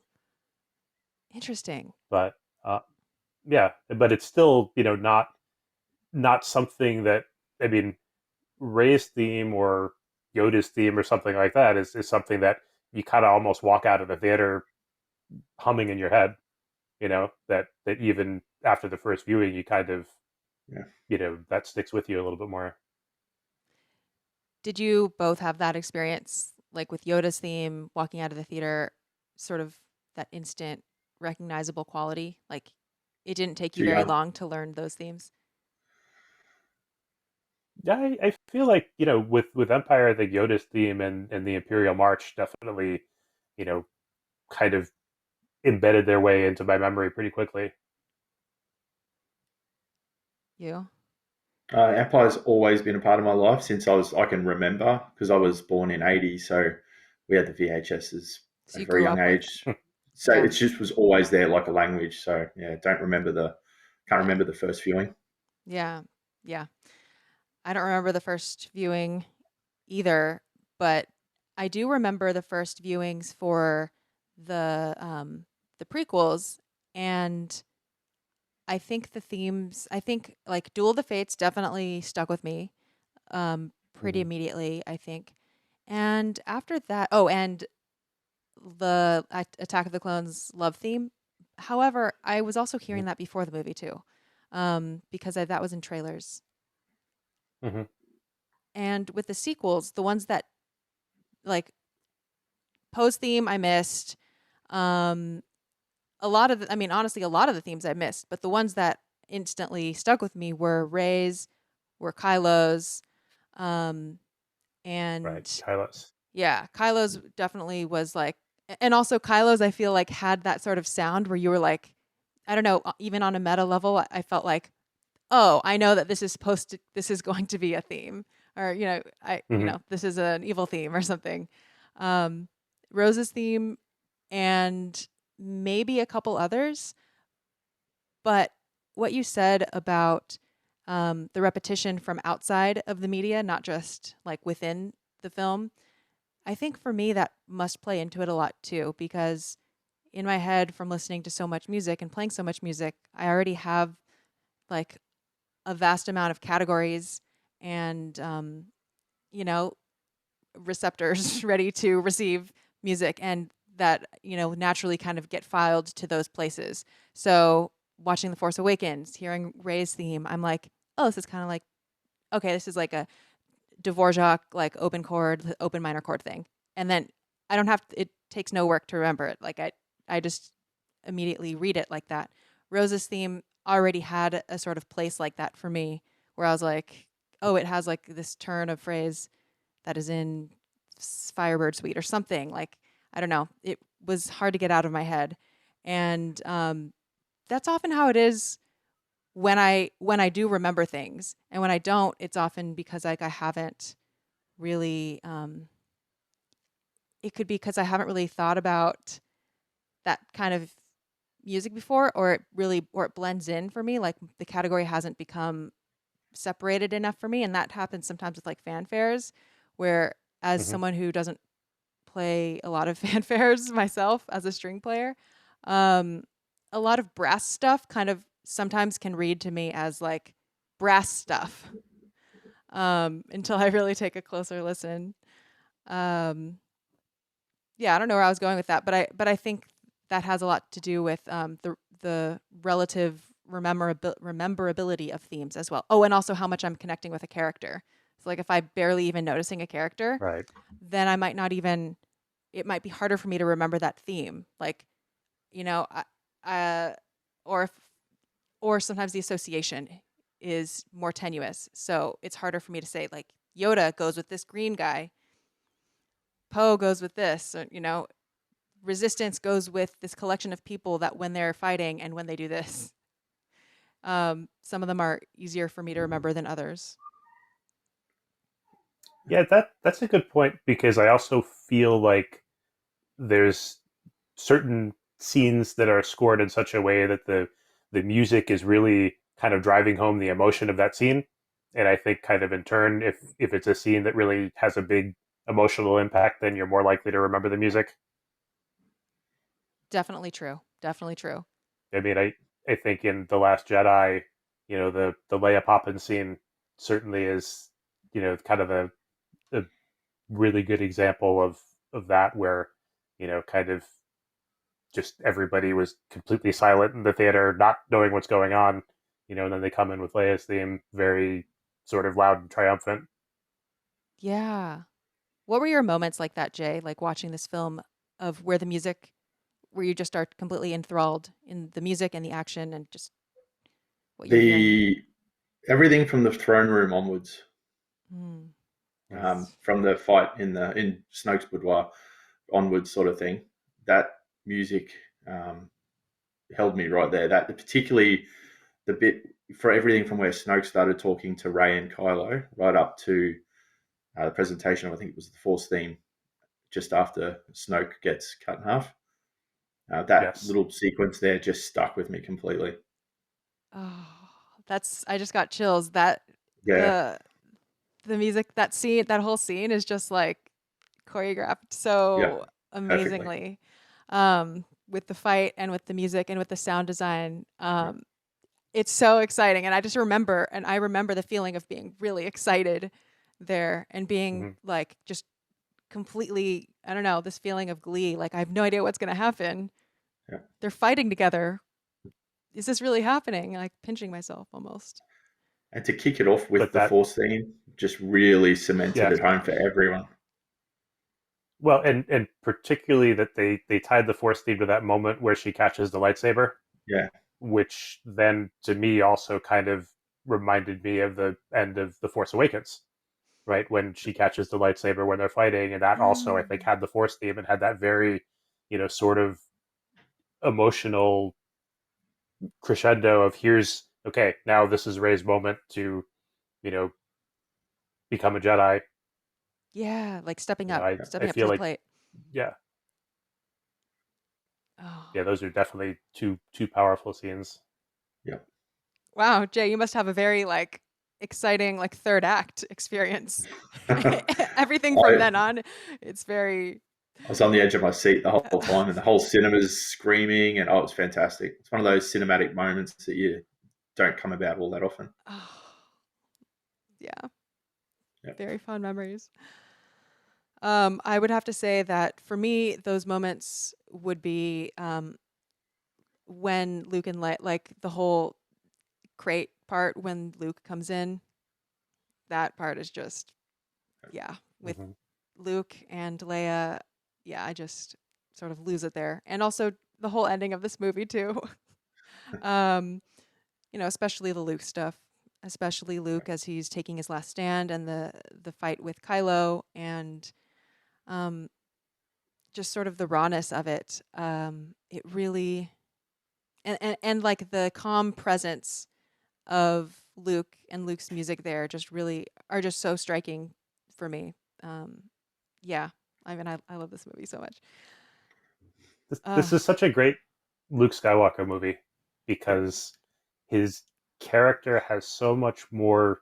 Speaker 1: interesting.
Speaker 3: But yeah, but it's still not something that, I mean, Ray's theme or Yoda's theme or something like that is something that you kind of almost walk out of the theater humming in your head. That even after the first viewing, you kind of,
Speaker 2: Yeah.
Speaker 3: that sticks with you a little bit more.
Speaker 1: Did you both have that experience, like with Yoda's theme, walking out of the theater, sort of that instant recognizable quality? Like it didn't take you
Speaker 2: Too
Speaker 1: very
Speaker 2: young.
Speaker 1: long to learn those themes?
Speaker 3: Yeah, I feel like, with Empire, the Yoda's theme and the Imperial March definitely, you know, kind of embedded their way into my memory pretty quickly.
Speaker 1: You?
Speaker 2: Empire's always been a part of my life since I can remember, because I was born in '80, so we had the VHSs
Speaker 1: So
Speaker 2: at a
Speaker 1: you
Speaker 2: very
Speaker 1: grew
Speaker 2: young
Speaker 1: up with,
Speaker 2: age. So
Speaker 1: yeah,
Speaker 2: it just was always there like a language. So yeah, can't
Speaker 1: yeah,
Speaker 2: remember the first viewing.
Speaker 1: yeah, yeah. I don't remember the first viewing either, but I do remember the first viewings for the prequels, and I think like Duel of the Fates definitely stuck with me pretty
Speaker 3: Hmm.
Speaker 1: immediately, I think. And after that, oh, and the Attack of the Clones love theme. However, I was also
Speaker 3: Hmm.
Speaker 1: hearing that before the movie too, because that was in trailers.
Speaker 3: Hmm.
Speaker 1: And with the sequels, the ones that like Poe's theme I missed. Um, I mean, honestly, a lot of the themes I missed, but the ones that instantly stuck with me were Ray's, were Kylo's, um,
Speaker 3: Right,
Speaker 1: and
Speaker 3: Kylos.
Speaker 1: yeah, Kylo's definitely was like, and also Kylo's I feel like had that sort of sound where you were like, I don't know, even on a meta level, I felt like, oh, I know that this is going to be a theme, or
Speaker 3: Hmm.
Speaker 1: this is an evil theme or something. Um, Rose's theme and maybe a couple others. But what you said about the repetition from outside of the media, not just like within the film, I think for me that must play into it a lot too, because in my head, from listening to so much music and playing so much music, I already have like a vast amount of categories and, you know, receptors ready to receive music and that naturally kind of get filed to those places. So watching The Force Awakens, hearing Ray's theme, I'm like, oh, this is kind of like, okay, this is like a Dvorak like open chord, open minor chord thing. And then I don't have to, it takes no work to remember it. Like I just immediately read it like that. Rose's theme already had a sort of place like that for me where I was like, oh, it has like this turn of phrase that is in Firebird Suite or something. Like, I don't know. It was hard to get out of my head. And that's often how it is when I do remember things. And when I don't, it's often because like I haven't really it could be because I haven't really thought about that kind of music before, or it blends in for me. Like the category hasn't become separated enough for me. And that happens sometimes with like fanfares, where as
Speaker 3: Hmm.
Speaker 1: someone who doesn't play a lot of fanfares myself as a string player. Um, a lot of brass stuff kind of sometimes can read to me as like brass stuff until I really take a closer listen. Um, yeah, I don't know where I was going with that, but I think that has a lot to do with the relative rememberability of themes as well. Oh, and also how much I'm connecting with a character. So like if I barely even noticing a character,
Speaker 3: Right.
Speaker 1: then I might not even it might be harder for me to remember that theme. Like, you know, I, or if, or sometimes the association is more tenuous. So it's harder for me to say like Yoda goes with this green guy, Poe goes with this, or, resistance goes with this collection of people that when they're fighting and when they do this. Some of them are easier for me to remember than others.
Speaker 3: Yeah, that's a good point, because I also feel like there's certain scenes that are scored in such a way that the music is really kind of driving home the emotion of that scene. And I think kind of in turn, if it's a scene that really has a big emotional impact, then you're more likely to remember the music.
Speaker 1: Definitely true. Definitely true.
Speaker 3: I mean, I think in The Last Jedi, the Leia Poppins scene certainly is, kind of a really good example of that, where, kind of just everybody was completely silent in the theater, not knowing what's going on, and then they come in with Leia's theme, very sort of loud and triumphant.
Speaker 1: Yeah. What were your moments like that, Jay? Like watching this film of where you just are completely enthralled in the music and the action and just what you're hearing?
Speaker 2: The everything from the throne room onwards,
Speaker 1: Mm.
Speaker 3: Nice.
Speaker 2: from the fight in Snoke's boudoir onwards, sort of thing. That music um, held me right there. That particularly the bit for everything from where Snoke started talking to Rey and Kylo, right up to the presentation of, I think it was the Force theme, just after Snoke gets cut in half. That
Speaker 3: Yes.
Speaker 2: little sequence there just stuck with me completely.
Speaker 1: Oh, I just got chills. That
Speaker 2: Yeah,
Speaker 1: the the music, that scene, that whole scene is just like choreographed
Speaker 2: yeah,
Speaker 1: so
Speaker 2: perfectly.
Speaker 1: amazingly. With the fight and with the music and with the sound design.
Speaker 2: Yeah.
Speaker 1: It's so exciting. And I remember the feeling of being really excited there and being
Speaker 3: Hmm.
Speaker 1: like just completely, I don't know, this feeling of glee. Like I have no idea what's going to happen.
Speaker 2: Yeah.
Speaker 1: They're fighting together. Is this really happening? Like pinching myself almost.
Speaker 2: And to kick it off with
Speaker 3: But
Speaker 2: the
Speaker 3: that,
Speaker 2: Force theme just really cemented
Speaker 3: yeah.
Speaker 2: it home for
Speaker 1: Gosh.
Speaker 2: everyone.
Speaker 3: Well, and particularly that they tied the Force theme to that moment where she catches the lightsaber,
Speaker 2: Yeah,
Speaker 3: which then to me also kind of reminded me of the end of The Force Awakens, right? When she catches the lightsaber when they're fighting, and that also I think
Speaker 1: Mm.
Speaker 3: had the Force theme and had that very, sort of emotional crescendo of, here's, okay, now this is Rey's moment to, you know, become a Jedi.
Speaker 1: Yeah, like
Speaker 2: yeah,
Speaker 3: I
Speaker 1: stepping up to
Speaker 3: feel
Speaker 1: the
Speaker 3: like,
Speaker 1: plate.
Speaker 3: yeah,
Speaker 1: Oh.
Speaker 3: yeah, those are definitely two powerful scenes.
Speaker 2: yeah.
Speaker 1: Wow, Jay, you must have a very like exciting like third act experience.
Speaker 2: I
Speaker 1: Everything from then on, it's very
Speaker 2: I was on the edge of my seat the whole time, and the whole cinema's screaming, and it's fantastic. It's one of those cinematic moments that you don't come about all that often.
Speaker 1: oh, yeah,
Speaker 2: Yeah,
Speaker 1: very fond memories. I would have to say that for me, those moments would be when Luke and like the whole crate part when Luke comes in. That part is just yeah, with
Speaker 3: Hmm.
Speaker 1: Luke and Leia. Yeah, I just sort of lose it there, and also the whole ending of this movie too. um, especially the Luke stuff, especially Luke as he's taking his last stand and the fight with Kylo and um, just sort of the rawness of it. It really and like the calm presence of Luke and Luke's music there just really are just so striking for me. Um, yeah, I mean, I love this movie so much.
Speaker 3: This is such a great Luke Skywalker movie,
Speaker 2: yeah,
Speaker 3: because his character has so much more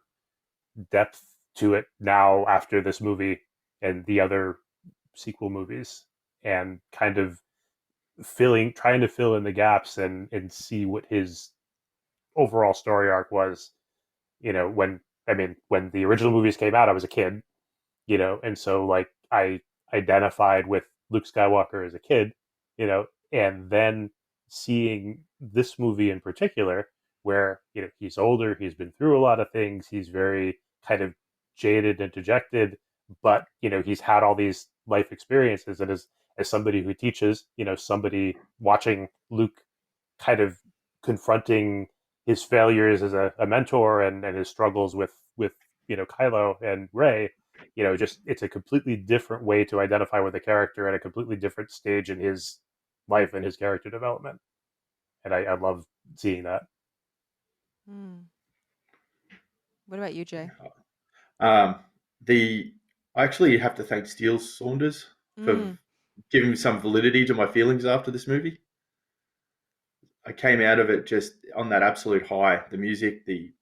Speaker 3: depth to it now after this movie and the other sequel movies, and kind of trying to fill in the gaps and see what his overall story arc was. When the original movies came out, I was a kid, and so like I identified with Luke Skywalker as a kid, and then seeing this movie in particular, where he's older, he's been through a lot of things, he's very kind of jaded and dejected, but he's had all these life experiences, and as somebody who teaches, somebody watching Luke kind of confronting his failures as a mentor, and his struggles with Kylo and Rey, just it's a completely different way to identify with a character at a completely different stage in his life and his character development. And I love seeing that.
Speaker 1: Hmm. What about you, Jay?
Speaker 2: Um, the I actually have to thank Steele Saunders for
Speaker 1: Mm.
Speaker 2: giving me some validity to my feelings after this movie. I came out of it just on that absolute high. The music, the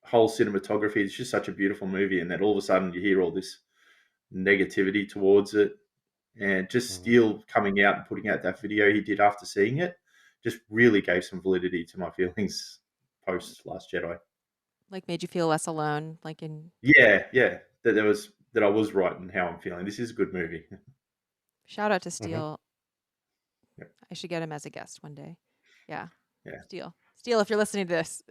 Speaker 2: whole cinematography, it's just such a beautiful movie. And then all of a sudden you hear all this negativity towards it. And just
Speaker 3: Mm-hmm.
Speaker 2: Steele coming out and putting out that video he did after seeing it just really gave some validity to my feelings post Last Jedi.
Speaker 1: Like made you feel less alone, like in
Speaker 2: Yeah, that I was right in how I'm feeling. This is a good movie.
Speaker 1: shout out to
Speaker 3: Mm-hmm.
Speaker 1: Steele.
Speaker 2: Yeah,
Speaker 1: I should get him as a guest one day. Yeah.
Speaker 2: yeah,
Speaker 1: Steele, if you're listening to this.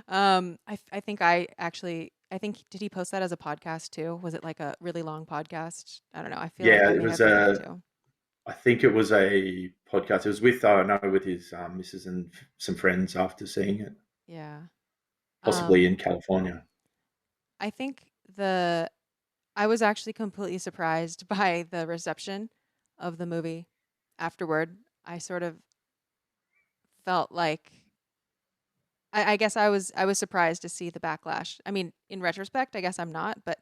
Speaker 1: I think I think, did he post that as a podcast too? Was it like a really long podcast? I don't know. I feel like
Speaker 2: yeah.
Speaker 1: I
Speaker 2: It
Speaker 1: may
Speaker 2: was
Speaker 1: have heard that
Speaker 2: a.
Speaker 1: too.
Speaker 2: I think it was a podcast. It was with no, with his missus and some friends after seeing it,
Speaker 1: Yeah.
Speaker 2: possibly
Speaker 1: Um,
Speaker 2: in California.
Speaker 1: I think I was actually completely surprised by the reception of the movie afterward. I sort of felt like I guess I was surprised to see the backlash. I mean, in retrospect, I guess I'm not, but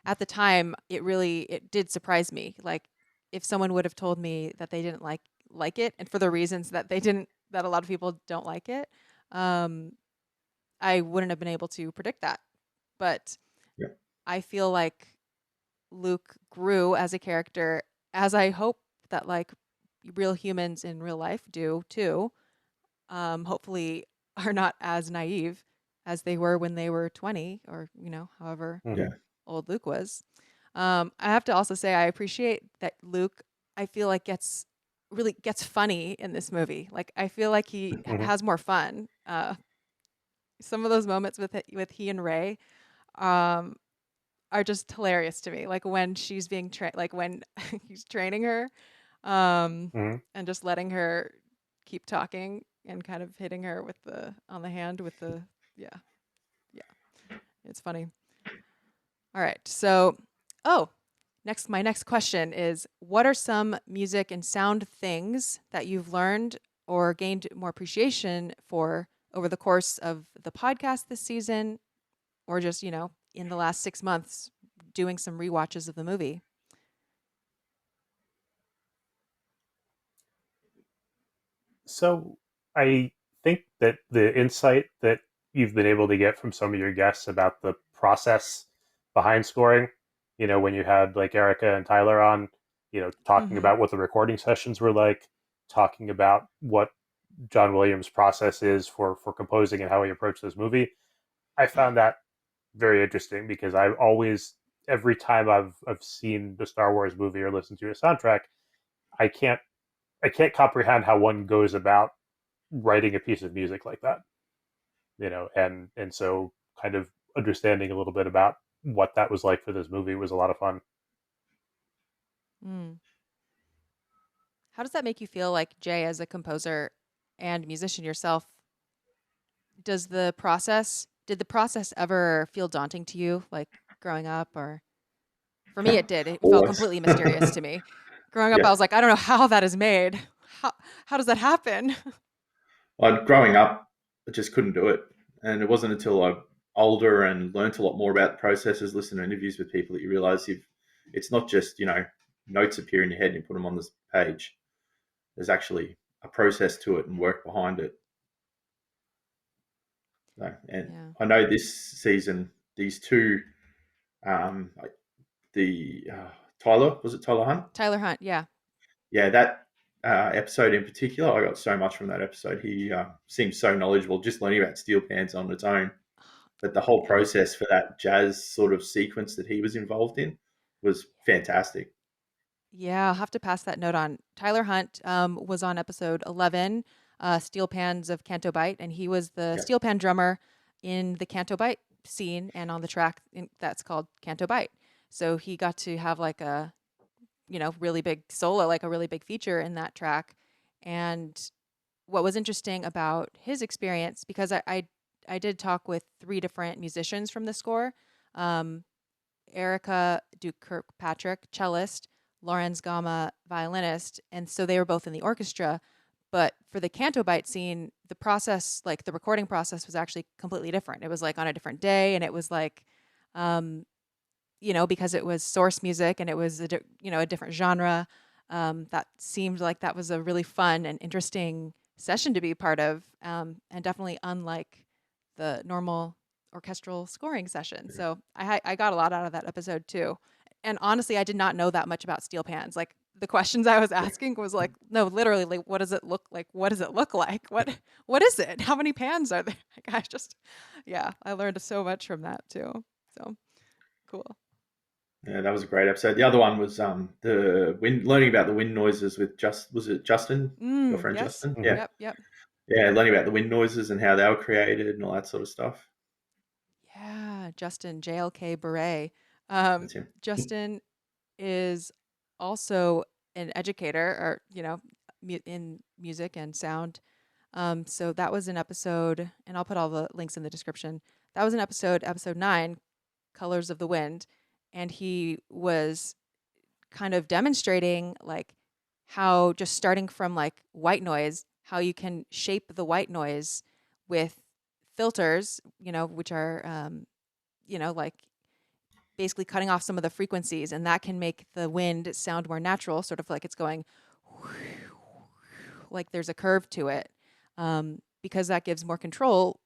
Speaker 1: at the time, it did surprise me. Like if someone would have told me that they didn't like it, and for the reasons that they didn't, that a lot of people don't like it, um, I wouldn't have been able to predict that. But
Speaker 2: Yeah,
Speaker 1: I feel like Luke grew as a character, as I hope that like real humans in real life do too. Hopefully, are not as naive as they were when they were 20, or however
Speaker 3: Mm-hmm.
Speaker 2: yeah,
Speaker 1: old Luke was. I have to also say I appreciate that Luke, I feel like really gets funny in this movie. Like I feel like he
Speaker 3: Mm-hmm.
Speaker 1: has more fun. Some of those moments with he and Ray um, are just hilarious to me. Like when she's being trained, like when he's training her, um,
Speaker 3: Mm-hmm.
Speaker 1: and just letting her keep talking and kind of hitting her with the on the hand with the yeah, yeah. It's funny. All right. So, oh, my next question is, what are some music and sound things that you've learned or gained more appreciation for over the course of the podcast this season, or just, in the last 6 months doing some rewatches of the movie?
Speaker 3: So I think that the insight that you've been able to get from some of your guests about the process behind scoring, when you had like Erica and Tyler on, talking
Speaker 1: Mm-hmm.
Speaker 3: about what the recording sessions were like, talking about what John Williams' process is for composing and how he approached this movie. I found that very interesting because I've always every time I've seen the Star Wars movie or listened to a soundtrack, I can't I can't comprehend how one goes about writing a piece of music like that, and so kind of understanding a little bit about what that was like for this movie was a lot of fun.
Speaker 1: Mm. How does that make you feel, like Jay, as a composer and musician yourself? Did the process ever feel daunting to you, like growing up? Or for me, it did. It felt
Speaker 2: always.
Speaker 1: completely mysterious to me. Growing up, I
Speaker 2: Yeah,
Speaker 1: was like, I don't know how that is made. How does that happen?
Speaker 2: growing up, I just couldn't do it, and it wasn't until I older and learnt a lot more about the processes, listened to interviews with people, that you realise it's not just notes appear in your head and you put them on this page. There's actually a process to it and work behind it. So, and
Speaker 1: Yeah.
Speaker 2: I know this season these two, like the Tyler, was it Tyler Hunt?
Speaker 1: Tyler Hunt, yeah.
Speaker 2: Yeah, that episode in particular, I got so much from that episode. He seems so knowledgeable. Just learning about steel pans on its own, but the whole
Speaker 3: Mm-hmm.
Speaker 2: process for that jazz sort of sequence that he was involved in was fantastic.
Speaker 1: Yeah, I'll have to pass that note on. Tyler Hunt was on episode 11, Steel Pans of Canto Bight, and he was the
Speaker 2: Yeah,
Speaker 1: steel pan drummer in the Canto Bight scene and on the track that's called Canto Bight. So he got to have like a, really big solo, like a really big feature in that track. And what was interesting about his experience, because I did talk with three different musicians from the score, um, Erica Duke Kirkpatrick, cellist, Lorenz Gama, violinist, and so they were both in the orchestra. But for the canto bite scene, the process, like the recording process, was actually completely different. It was like on a different day, and it was like, because it was source music and it was a different genre. That seemed like that was a really fun and interesting session to be part of, and definitely unlike the normal orchestral scoring session. So I got a lot out of that episode too. And honestly, I did not know that much about steel pans. Like the questions I was asking was like, no, literally, like, what does it look like? What does it look like? What is it? How many pans are there? Like, I learned so much from that too. So cool.
Speaker 2: Yeah, that was a great episode. The other one was the wind, learning about the wind noises with was it Justin, your friend
Speaker 1: Yes.
Speaker 2: Justin?
Speaker 3: Mhm.
Speaker 2: Yeah,
Speaker 1: Yep.
Speaker 2: yeah, learning about the wind noises and how they were created and all that sort of stuff.
Speaker 1: Yeah, Justin JLK Beret.
Speaker 2: That's him.
Speaker 1: Justin is also an educator, or in music and sound. So that was an episode, and I'll put all the links in the description. That was an episode 9, Colors of the Wind, and he was kind of demonstrating like how, just starting from like white noise, how you can shape the white noise with filters, which are like basically cutting off some of the frequencies, and that can make the wind sound more natural, sort of like it's going like there's a curve to it, because that gives more control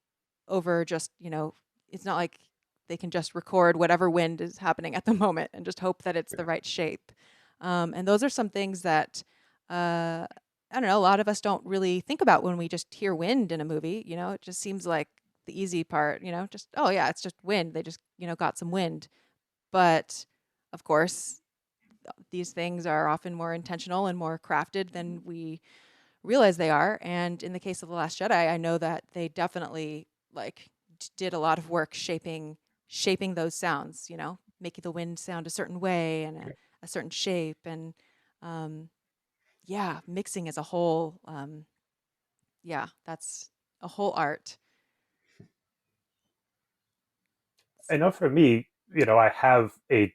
Speaker 1: over just, it's not like they can just record whatever wind is happening at the moment and just hope that it's the right shape. And those are some things that, I don't know, a lot of us don't really think about when we just hear wind in a movie. It just seems like the easy part, just, oh yeah, it's just wind. They just, got some wind. But of course, these things are often more intentional and more crafted than we realize they are. And in the case of The Last Jedi, I know that they definitely like did a lot of work shaping those sounds, making the wind sound a certain way and a certain shape. And mixing as a whole, that's a whole art.
Speaker 3: I know for me, I have a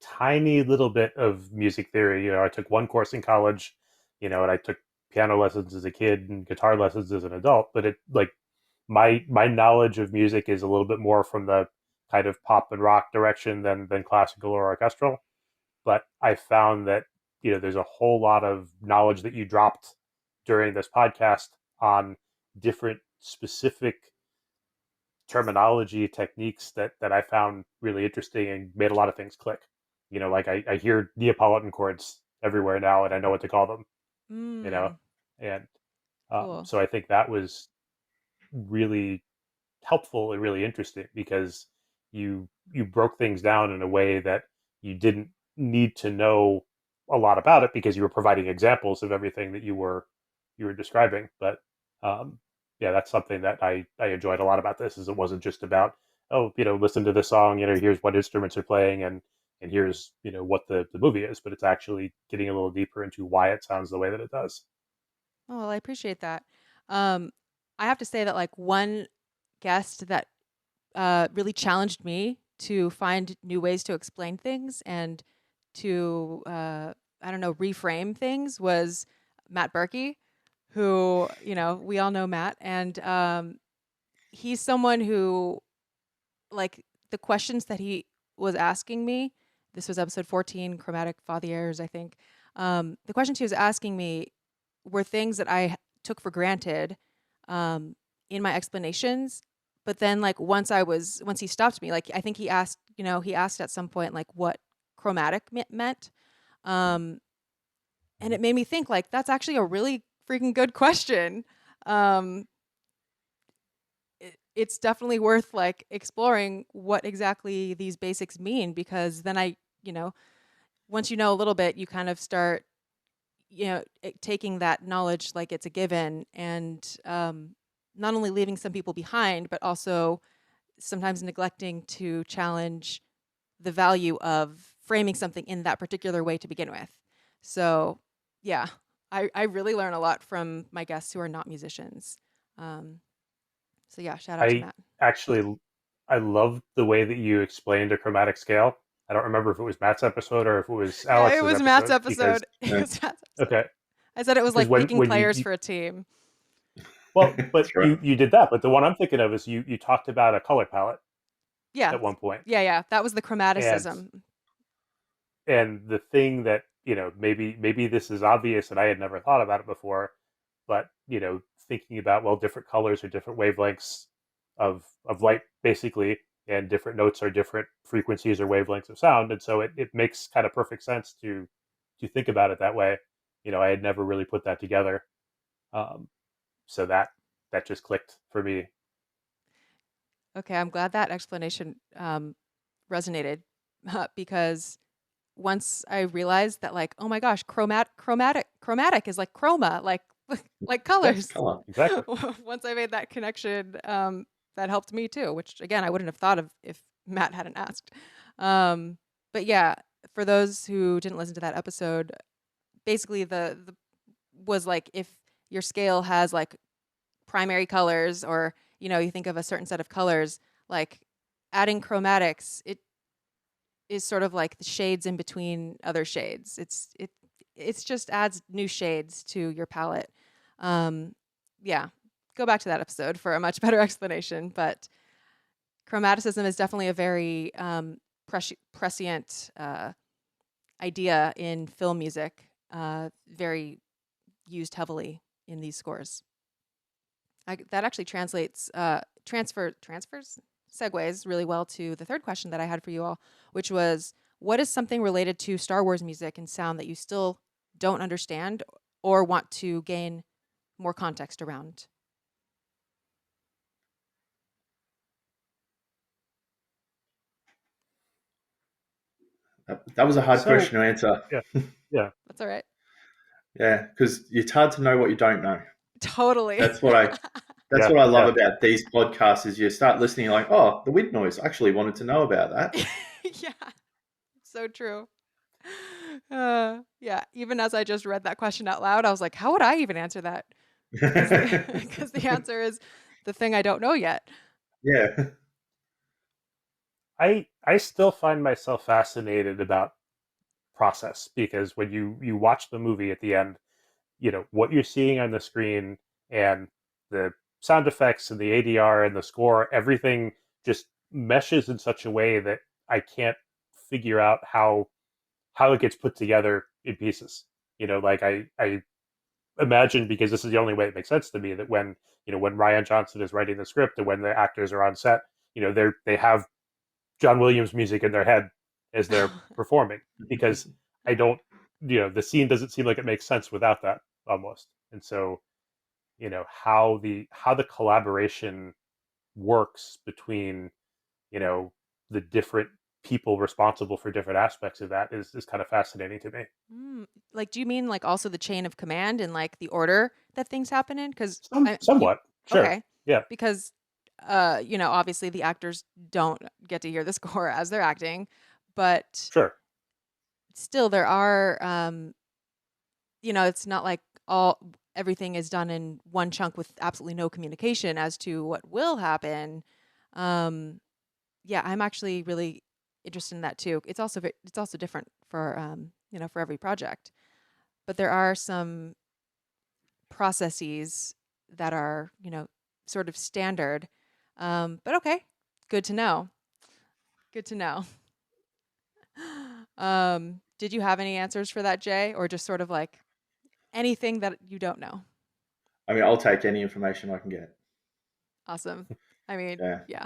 Speaker 3: tiny little bit of music theory. I took one course in college, and I took piano lessons as a kid and guitar lessons as an adult. But it like my knowledge of music is a little bit more from the kind of pop and rock direction than classical or orchestral. But I found that there's a whole lot of knowledge that you dropped during this podcast on different specific terminology techniques that I found really interesting and made a lot of things click. Like I hear Neapolitan chords everywhere now, and I know what to call them.
Speaker 1: Mm,
Speaker 3: And
Speaker 1: cool.
Speaker 3: so I think that was really helpful and really interesting because you broke things down in a way that you didn't need to know a lot about it because you were providing examples of everything that you were describing. But um, yeah, that's something that I enjoyed a lot about this. Is it wasn't just about, oh, listen to this song, here's what instruments are playing, and here's what the movie is, but it's actually getting a little deeper into why it sounds the way that it does.
Speaker 1: Oh, well, I appreciate that. Um, I have to say that like one guest that really challenged me to find new ways to explain things and to I don't know, reframe things was Matt Berkey, who we all know Matt, and he's someone who, like, the questions that he was asking me. This was episode 14, chromatic fathiers, I think. The questions he was asking me were things that I took for granted in my explanations. But then, like, once he stopped me, like, I think he asked at some point, like, what chromatic meant. Um, and it made me think, like, that's actually a really freaking good question. Um, it's definitely worth like exploring what exactly these basics mean, because then once you know a little bit, you kind of start taking that knowledge like it's a given, and not only leaving some people behind, but also sometimes neglecting to challenge the value of framing something in that particular way to begin with. So yeah, I really learn a lot from my guests who are not musicians. um, so yeah, shout out to
Speaker 3: I
Speaker 1: Matt.
Speaker 3: actually I loved the way that you explained a chromatic scale I don't remember if it was Matt's episode or if it was
Speaker 1: Yeah,
Speaker 3: Alex's
Speaker 1: it was
Speaker 3: episode.
Speaker 1: Matt's episode.
Speaker 2: Yeah.
Speaker 1: It was Matt's episode.
Speaker 3: Okay.
Speaker 1: I said it was like
Speaker 3: when-
Speaker 1: picking
Speaker 3: when
Speaker 1: players
Speaker 3: you-
Speaker 1: for a team.
Speaker 3: Well, but
Speaker 2: That's right.
Speaker 3: you did that. But the one I'm thinking of is you talked about a color palette
Speaker 1: Yeah.
Speaker 3: at one point.
Speaker 1: Yeah. That was the chromaticism.
Speaker 3: And the thing that, maybe this is obvious and I had never thought about it before, but, thinking about, well, different colors are different wavelengths of light, basically, and different notes are different frequencies or wavelengths of sound. And so it makes kind of perfect sense to think about it that way. I had never really put that together. So that just clicked for me.
Speaker 1: Okay, I'm glad that explanation resonated because once I realized that, like, oh my gosh, chromatic is like chroma, like colors.
Speaker 2: Color.
Speaker 3: Exactly.
Speaker 1: Once I made that connection, that helped me too, which again I wouldn't have thought of if Matt hadn't asked. But yeah, for those who didn't listen to that episode, basically the was like if your scale has like primary colors, or you think of a certain set of colors, like adding chromatics, it is sort of like the shades in between other shades. It's just adds new shades to your palette. Yeah, go back to that episode for a much better explanation. But chromaticism is definitely a very prescient idea in film music, very used heavily in these scores. That actually segues really well to the third question that I had for you all, which was, what is something related to Star Wars music and sound that you still don't understand or want to gain more context around?
Speaker 2: That was a hard question to answer.
Speaker 3: Yeah.
Speaker 1: That's all right.
Speaker 2: Yeah, because it's hard to know what you don't know.
Speaker 1: Totally.
Speaker 2: That's what I love about these podcasts is you start listening, you're like, oh, the wind noise. I actually wanted to know about that.
Speaker 1: Yeah, so true. Yeah, even as I just read that question out loud, I was like, how would I even answer that? Because the answer is the thing I don't know yet.
Speaker 2: Yeah.
Speaker 3: I still find myself fascinated about process, because when you watch the movie at the end, what you're seeing on the screen and the sound effects and the ADR and the score, everything just meshes in such a way that I can't figure out how it gets put together in pieces. Like I imagine, because this is the only way it makes sense to me, that when Rian Johnson is writing the script and when the actors are on set, they have John Williams music in their head as they're performing, because I don't, the scene doesn't seem like it makes sense without that, almost. And so, how the collaboration works between, the different people responsible for different aspects of that is kind of fascinating to me.
Speaker 1: Like, do you mean like also the chain of command and like the order that things happen in? Because
Speaker 3: somewhat, sure.
Speaker 1: Okay.
Speaker 3: Yeah.
Speaker 1: Because obviously the actors don't get to hear the score as they're acting, but
Speaker 3: Sure.
Speaker 1: Still there are it's not like everything is done in one chunk with absolutely no communication as to what will happen. Yeah, I'm actually really interested in that too. It's also different for for every project, but there are some processes that are sort of standard. But okay, good to know. Good to know. Did you have any answers for that, Jay, or just sort of like anything that you don't know?
Speaker 2: I mean, I'll take any information I can get.
Speaker 1: Awesome. I mean, yeah.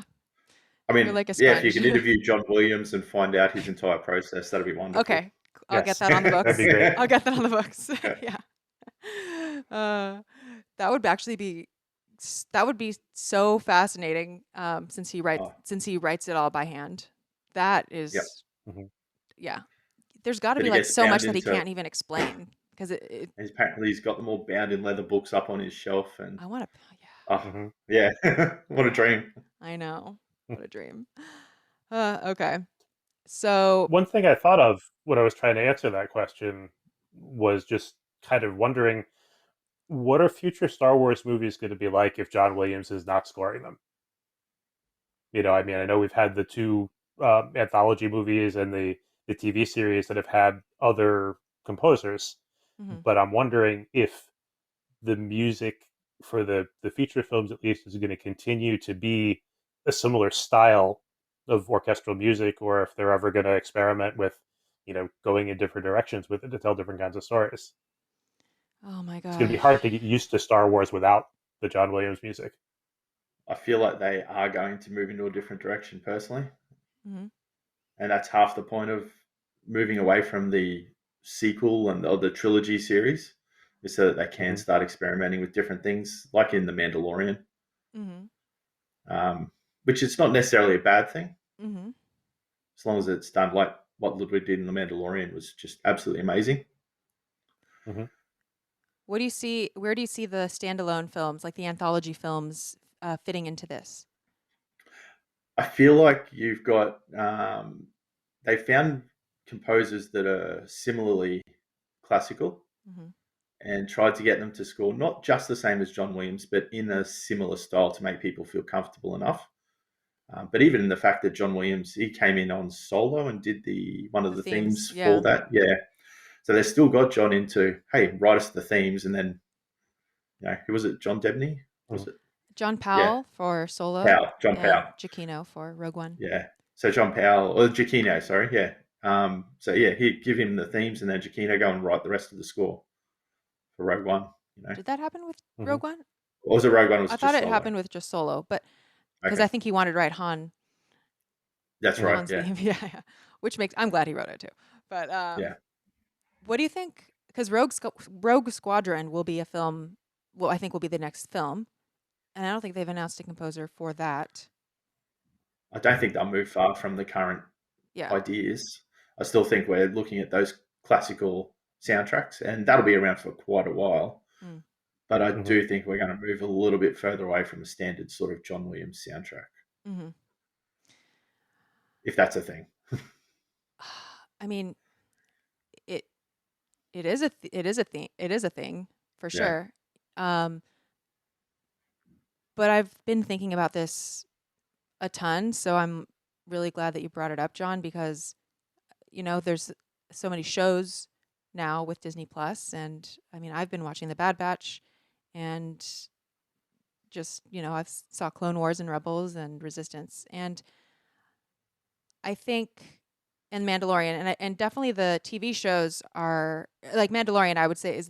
Speaker 2: I mean,
Speaker 1: You're like a
Speaker 2: if you
Speaker 1: sponge.
Speaker 2: can interview John Williams and find out his entire process, that'd be wonderful.
Speaker 1: Okay, I'll get
Speaker 3: Yes.
Speaker 1: that on the books.
Speaker 3: That'd be great.
Speaker 1: I'll get that on the books. Yeah. That would actually be so fascinating. Since he writes it all by hand. That is,
Speaker 2: Yep.
Speaker 3: Mhm.
Speaker 1: yeah. There's got to
Speaker 2: But
Speaker 1: be
Speaker 2: he
Speaker 1: like
Speaker 2: gets
Speaker 1: so much
Speaker 2: bound
Speaker 1: that he
Speaker 2: into-
Speaker 1: can't even explain because
Speaker 2: And apparently he's got them all bound in leather books up on his shelf. And
Speaker 1: I want to.
Speaker 2: oh, yeah, what a dream.
Speaker 1: I know. What a dream. Okay. So
Speaker 3: One thing I thought of when I was trying to answer that question was just kind of wondering, what are future Star Wars movies going to be like if John Williams is not scoring them? I mean, I know we've had the two anthology movies and the TV series that have had other composers.
Speaker 1: Mm-hmm.
Speaker 3: But I'm wondering if the music for the feature films, at least, is going to continue to be a similar style of orchestral music, or if they're ever going to experiment with, going in different directions with it to tell different kinds of stories.
Speaker 1: Oh my
Speaker 3: It's going to be
Speaker 1: gosh.
Speaker 3: hard to get used to Star Wars without the John Williams music.
Speaker 2: I feel like they are going to move into a different direction personally.
Speaker 1: Mm-hmm.
Speaker 2: And that's half the point of moving away from the sequel and or the trilogy series, is so that they can
Speaker 3: Mm-hmm.
Speaker 2: start experimenting with different things, like in The Mandalorian,
Speaker 1: Mm-hmm.
Speaker 2: which is not necessarily a bad thing,
Speaker 1: Mm-hmm.
Speaker 2: as long as it's done like what Ludwig did in The Mandalorian was just absolutely amazing.
Speaker 3: Mm-hmm.
Speaker 1: What do you see? Where do you see the standalone films, like the anthology films, fitting into this?
Speaker 2: I feel like you've got they found composers that are similarly classical
Speaker 1: Mm-hmm.
Speaker 2: and tried to get them to score not just the same as John Williams, but in a similar style to make people feel comfortable enough. But even in the fact that John Williams, he came in on solo and did one of
Speaker 1: The
Speaker 2: the
Speaker 1: themes,
Speaker 2: themes for
Speaker 1: yeah.
Speaker 2: that, yeah. So they still got John into, hey, write us the themes, and then, who was it? John Debney, was
Speaker 3: Mm-hmm.
Speaker 2: it?
Speaker 1: John
Speaker 2: Yeah,
Speaker 1: Powell for Solo
Speaker 2: John
Speaker 1: and
Speaker 2: Powell,
Speaker 1: Giacchino for Rogue One.
Speaker 2: yeah. So John Powell or Giacchino, sorry, yeah. So yeah, he'd give him the themes, and then Giacchino go and write the rest of the score for Rogue One.
Speaker 1: Did that happen with
Speaker 3: Mm-hmm.
Speaker 1: Rogue One?
Speaker 2: Or was it Rogue One? It was
Speaker 1: I thought
Speaker 2: just
Speaker 1: it
Speaker 2: solo.
Speaker 1: happened with just Solo, but because
Speaker 2: Okay,
Speaker 1: I think he wanted to write
Speaker 2: that's right.
Speaker 1: Han's
Speaker 2: Yeah,
Speaker 1: theme, yeah. Which I'm glad he wrote it too. But
Speaker 2: yeah.
Speaker 1: what do you think? Because Rogue Squadron will be a film. Well, I think will be the next film, and I don't think they've announced a composer for that.
Speaker 2: I don't think they'll move far from the current
Speaker 1: Yeah.
Speaker 2: ideas. I still think we're looking at those classical soundtracks, and that'll be around for quite a while.
Speaker 1: Mm.
Speaker 2: But I
Speaker 3: Mm-hmm.
Speaker 2: do think we're going to move a little bit further away from the standard sort of John Williams soundtrack,
Speaker 1: Mm-hmm.
Speaker 2: if that's a thing.
Speaker 1: I mean, it it is a thing for
Speaker 2: Yeah.
Speaker 1: sure. But I've been thinking about this a ton, so I'm really glad that you brought it up, John, because there's so many shows now with Disney Plus, and I mean, I've been watching The Bad Batch, and just I've saw Clone Wars and Rebels and Resistance, and I think and Mandalorian, and definitely the TV shows are like Mandalorian. I would say is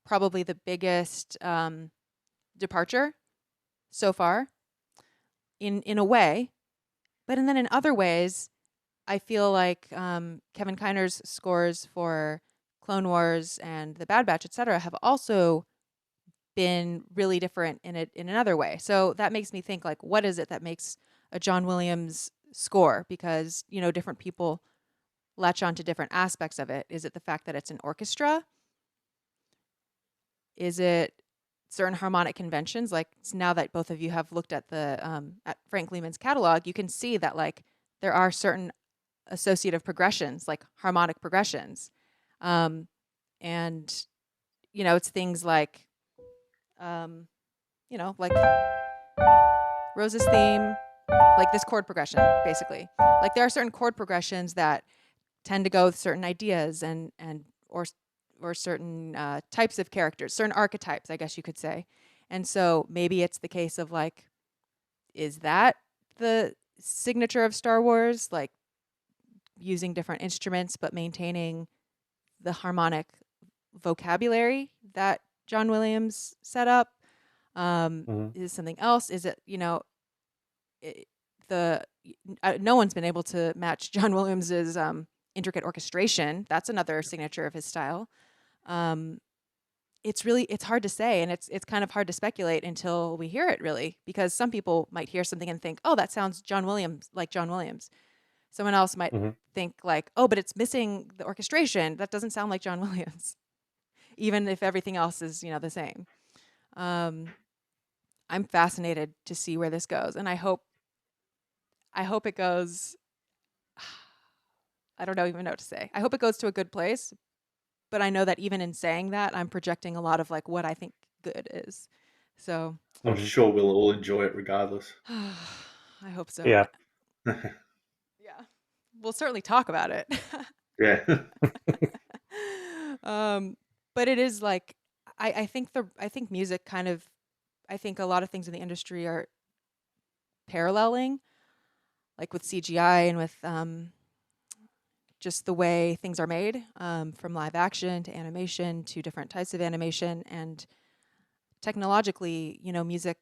Speaker 1: probably the biggest departure so far in a way, but and then in other ways, I feel like Kevin Kiner's scores for Clone Wars and The Bad Batch, etc., have also been really different in another way. So that makes me think like, what is it that makes a John Williams score? Because different people latch on to different aspects of it. Is it the fact that it's an orchestra? Is it certain harmonic conventions? Like now that both of you have looked at at Frank Lehman's catalog, you can see that like there are certain associative progressions, like harmonic progressions, and it's things like like Rose's theme, like this chord progression, basically. Like there are certain chord progressions that tend to go with certain ideas or certain types of characters, certain archetypes, I guess you could say. And so maybe it's the case of like, is that the signature of Star Wars? Like using different instruments but maintaining the harmonic vocabulary that John Williams set up?
Speaker 3: Mm-hmm.
Speaker 1: Is it something else? Is it no one's been able to match John Williams's intricate orchestration. That's another signature of his style. It's hard to say, and it's kind of hard to speculate until we hear it really, because some people might hear something and think, oh, that sounds John Williams, like John Williams. Someone else might
Speaker 3: Mm-hmm.
Speaker 1: think like, oh, but it's missing the orchestration. That doesn't sound like John Williams, even if everything else is the same. I'm fascinated to see where this goes, and I hope it goes. I don't even know what to say. I hope it goes to a good place, but I know that even in saying that, I'm projecting a lot of like what I think good is. So
Speaker 2: I'm
Speaker 3: Mm-hmm.
Speaker 2: sure we'll all enjoy it regardless.
Speaker 1: I hope so.
Speaker 3: Yeah.
Speaker 1: we'll certainly talk about it.
Speaker 2: Yeah.
Speaker 1: But it is like I think music kind of, I think a lot of things in the industry are paralleling, like with CGI and with just the way things are made, from live action to animation to different types of animation. And technologically, music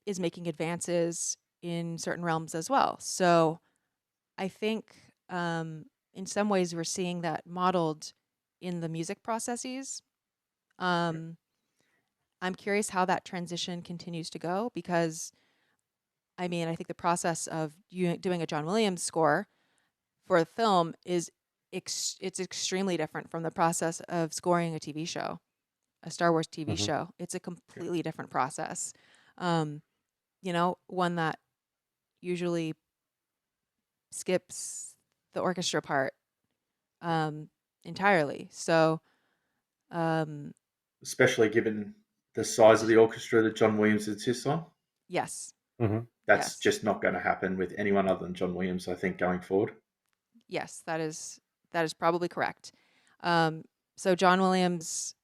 Speaker 1: is making advances in certain realms as well. So I think in some ways we're seeing that modeled in the music processes. I'm curious how that transition continues to go, because I think the process of you doing a John Williams score for a film is it's extremely different from the process of scoring a TV show, a Star Wars TV
Speaker 3: Mhm.
Speaker 1: show. It's a completely different process. One that usually skips the orchestra part entirely. So,
Speaker 2: Especially given the size of the orchestra that John Williams insists on.
Speaker 1: yes,
Speaker 3: Mhm.
Speaker 2: That's
Speaker 1: yes,
Speaker 2: just not going to happen with anyone other than John Williams, I think, going forward.
Speaker 1: yes, that is probably correct. So John Williams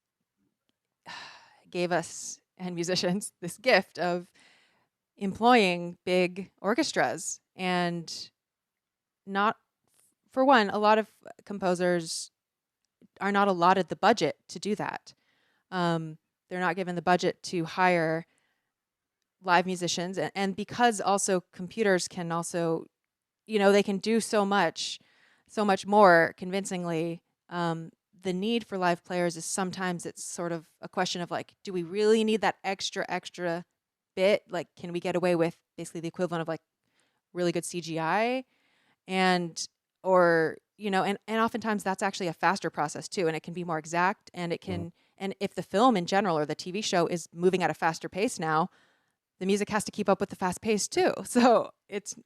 Speaker 1: gave us and musicians this gift of employing big orchestras, and not, for one, a lot of composers are not allotted the budget to do that. They're not given the budget to hire live musicians, and because also computers can also, they can do so much more convincingly. The need for live players is sometimes, it's sort of a question of like, do we really need that extra bit? Like, can we get away with basically the equivalent of like really good CGI? And or and oftentimes that's actually a faster process too, and it can be more exact, and it
Speaker 3: Mhm.
Speaker 1: can, and if the film in general or the TV show is moving at a faster pace now, the music has to keep up with the fast pace too. So it's,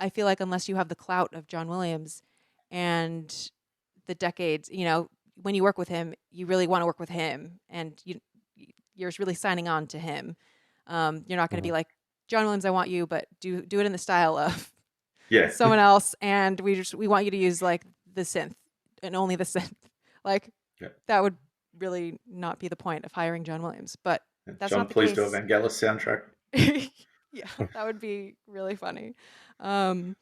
Speaker 1: I feel like unless you have the clout of John Williams and the decades, when you work with him, you really want to work with him, and you're really signing on to him. You're not going to be
Speaker 3: Mhm.
Speaker 1: like, John Williams, I want you, but do it in the style of
Speaker 2: Yeah.
Speaker 1: someone else, and we want you to use like the synth and only the synth. Like,
Speaker 2: Yeah.
Speaker 1: that would really not be the point of hiring John Williams, but that's
Speaker 2: John,
Speaker 1: not the
Speaker 2: please do a
Speaker 1: case.
Speaker 2: Vangelis soundtrack.
Speaker 1: Yeah, that would be really funny. Um,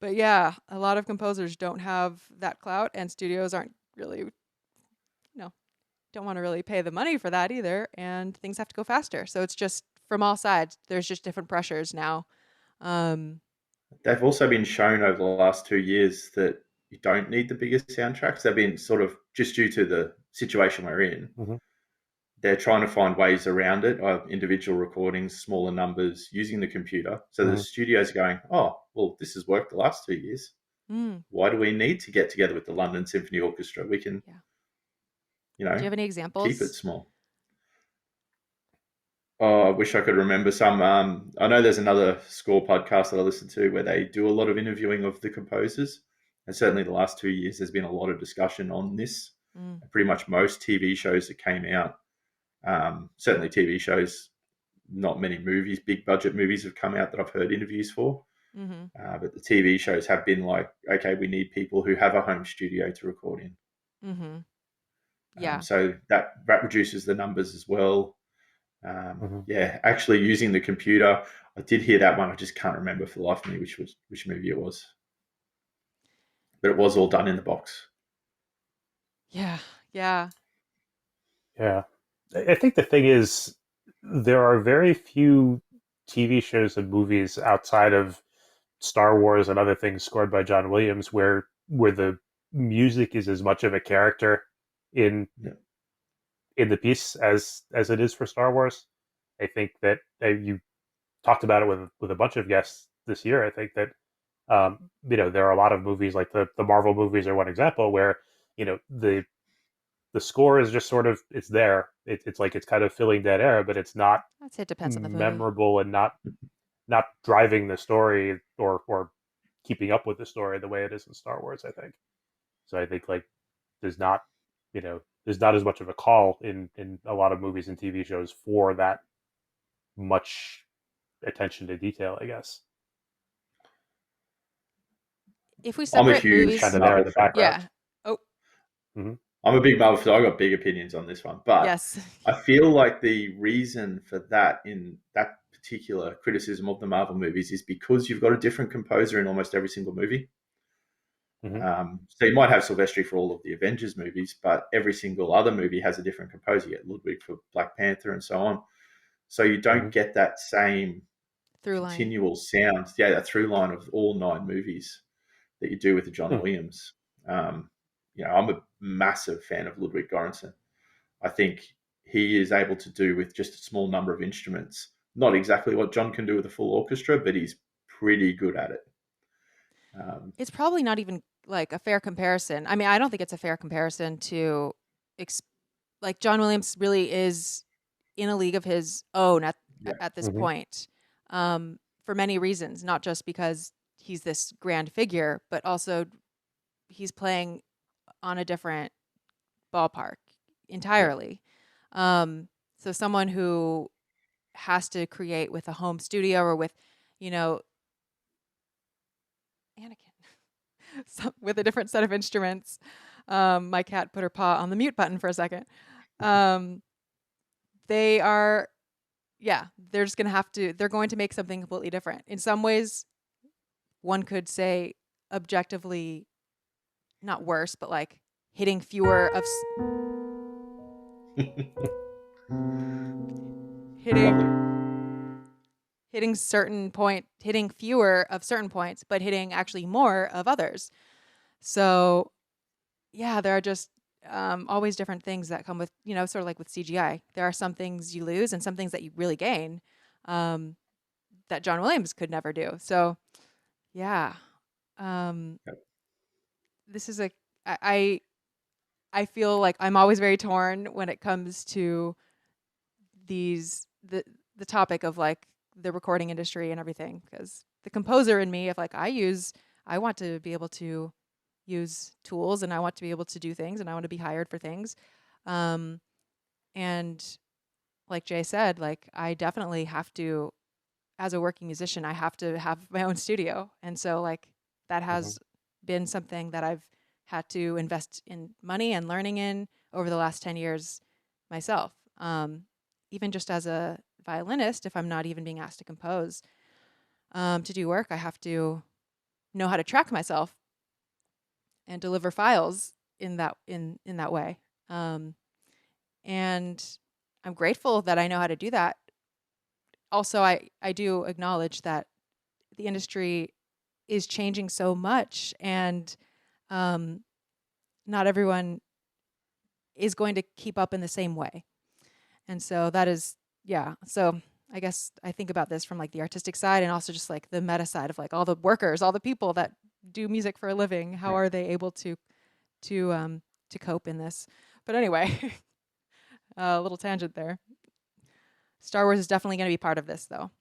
Speaker 1: but yeah, a lot of composers don't have that clout, and studios aren't really, don't want to really pay the money for that either, and things have to go faster. So it's just from all sides. There's just different pressures now. Um,
Speaker 2: They've also been shown over the last 2 years that you don't need the biggest soundtracks. They've been sort of, just due to the situation we're in,
Speaker 3: Mhm.
Speaker 2: they're trying to find ways around it, individual recordings, smaller numbers, using the computer. So the
Speaker 3: Mhm.
Speaker 2: studio's going, oh, well, this has worked the last 2 years.
Speaker 1: mm,
Speaker 2: Why do we need to get together with the London Symphony Orchestra? We can,
Speaker 1: yeah.
Speaker 2: you
Speaker 1: Do you
Speaker 2: know,
Speaker 1: have any
Speaker 2: keep it
Speaker 1: examples?
Speaker 2: small. Oh, I wish I could remember some. I know there's another score podcast that I listen to where they do a lot of interviewing of the composers. And certainly the last 2 years, there's been a lot of discussion on this.
Speaker 1: Mm,
Speaker 2: Pretty much most TV shows that came out, certainly TV shows, not many movies, big budget movies have come out that I've heard interviews for.
Speaker 1: mm-hmm.
Speaker 2: But the TV shows have been like, okay, we need people who have a home studio to record in.
Speaker 1: Mm-hmm. Yeah.
Speaker 2: So that reduces the numbers as well.
Speaker 3: Mhm.
Speaker 2: Yeah, actually using the computer, I did hear that one. I just can't remember for the life of me which movie it was, but it was all done in the box.
Speaker 1: Yeah. Yeah.
Speaker 3: Yeah. I think the thing is, there are very few TV shows and movies outside of Star Wars and other things scored by John Williams where the music is as much of a character in
Speaker 2: Yeah,
Speaker 3: in the piece as it is for Star Wars. I think that you talked about it with a bunch of guests this year. I think that there are a lot of movies like the Marvel movies are one example where the score is just sort of it's there. It's like it's kind of filling dead air, but it's not
Speaker 1: I'd say it depends on the movie.
Speaker 3: memorable and not driving the story or keeping up with the story the way it is in Star Wars. I think so. I think like there's not there's not as much of a call in a lot of movies and TV shows for that much attention to detail, I guess.
Speaker 1: if we
Speaker 2: I'm a
Speaker 1: separate
Speaker 2: huge
Speaker 1: movies,
Speaker 3: kind of there in
Speaker 2: Marvel
Speaker 3: the
Speaker 2: fan.
Speaker 3: background.
Speaker 1: yeah. Oh,
Speaker 2: I'm a big Marvel fan. I got big opinions on this one, but
Speaker 1: yes.
Speaker 2: I feel like the reason for that in that particular criticism of the Marvel movies is because you've got a different composer in almost every single movie. So you might have Silvestri for all of the Avengers movies, but every single other movie has a different composer. You get Ludwig for Black Panther and so on. So you don't get that same
Speaker 1: Through line.
Speaker 2: continual sound. Yeah, that through line of all 9 movies that you do with the John Williams. I'm a massive fan of Ludwig Göransson. I think he is able to do with just a small number of instruments, not exactly what John can do with a full orchestra, but he's pretty good at it.
Speaker 1: It's probably not even like a fair comparison. I mean, I don't think it's a fair comparison to, like John Williams really is in a league of his own at this point, for many reasons, not just because he's this grand figure, but also he's playing on a different ballpark entirely. So someone who has to create with a home studio or with, Anakin, with a different set of instruments. My cat put her paw on the mute button for a second. They are, they're just going to have to, they're going to make something completely different. In some ways, one could say objectively not worse, but like hitting fewer of hitting fewer of certain points, but hitting actually more of others. So yeah, there are just always different things that come with, sort of like with CGI. There are some things you lose and some things that you really gain, that John Williams could never do. So yeah, this is I feel like I'm always very torn when it comes to the topic of like the recording industry and everything, because the composer in me, if like I want to be able to use tools and I want to be able to do things and I want to be hired for things, and like Jay said, like I definitely have to, as a working musician, I have to have my own studio, and so like that has been something that I've had to invest in money and learning in over the last 10 years myself. Even just as a violinist, if I'm not even being asked to compose, to do work, I have to know how to track myself and deliver files in that way. And I'm grateful that I know how to do that. Also, I do acknowledge that the industry is changing so much, and not everyone is going to keep up in the same way. And so that is, so I guess I think about this from like the artistic side and also just like the meta side of like all the workers, all the people that do music for a living. How are they able to cope in this? But anyway, a little tangent there. Star Wars is definitely going to be part of this, though.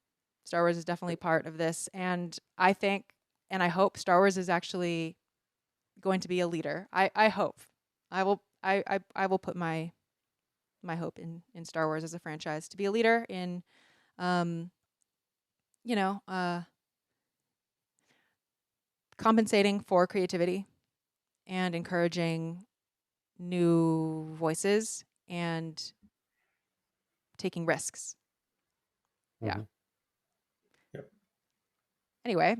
Speaker 1: Star Wars is definitely part of this, and I think and I hope Star Wars is actually going to be a leader. I hope. I will put my hope in Star Wars as a franchise to be a leader in, compensating for creativity and encouraging new voices and taking risks. Yeah.
Speaker 2: Yep.
Speaker 1: Anyway,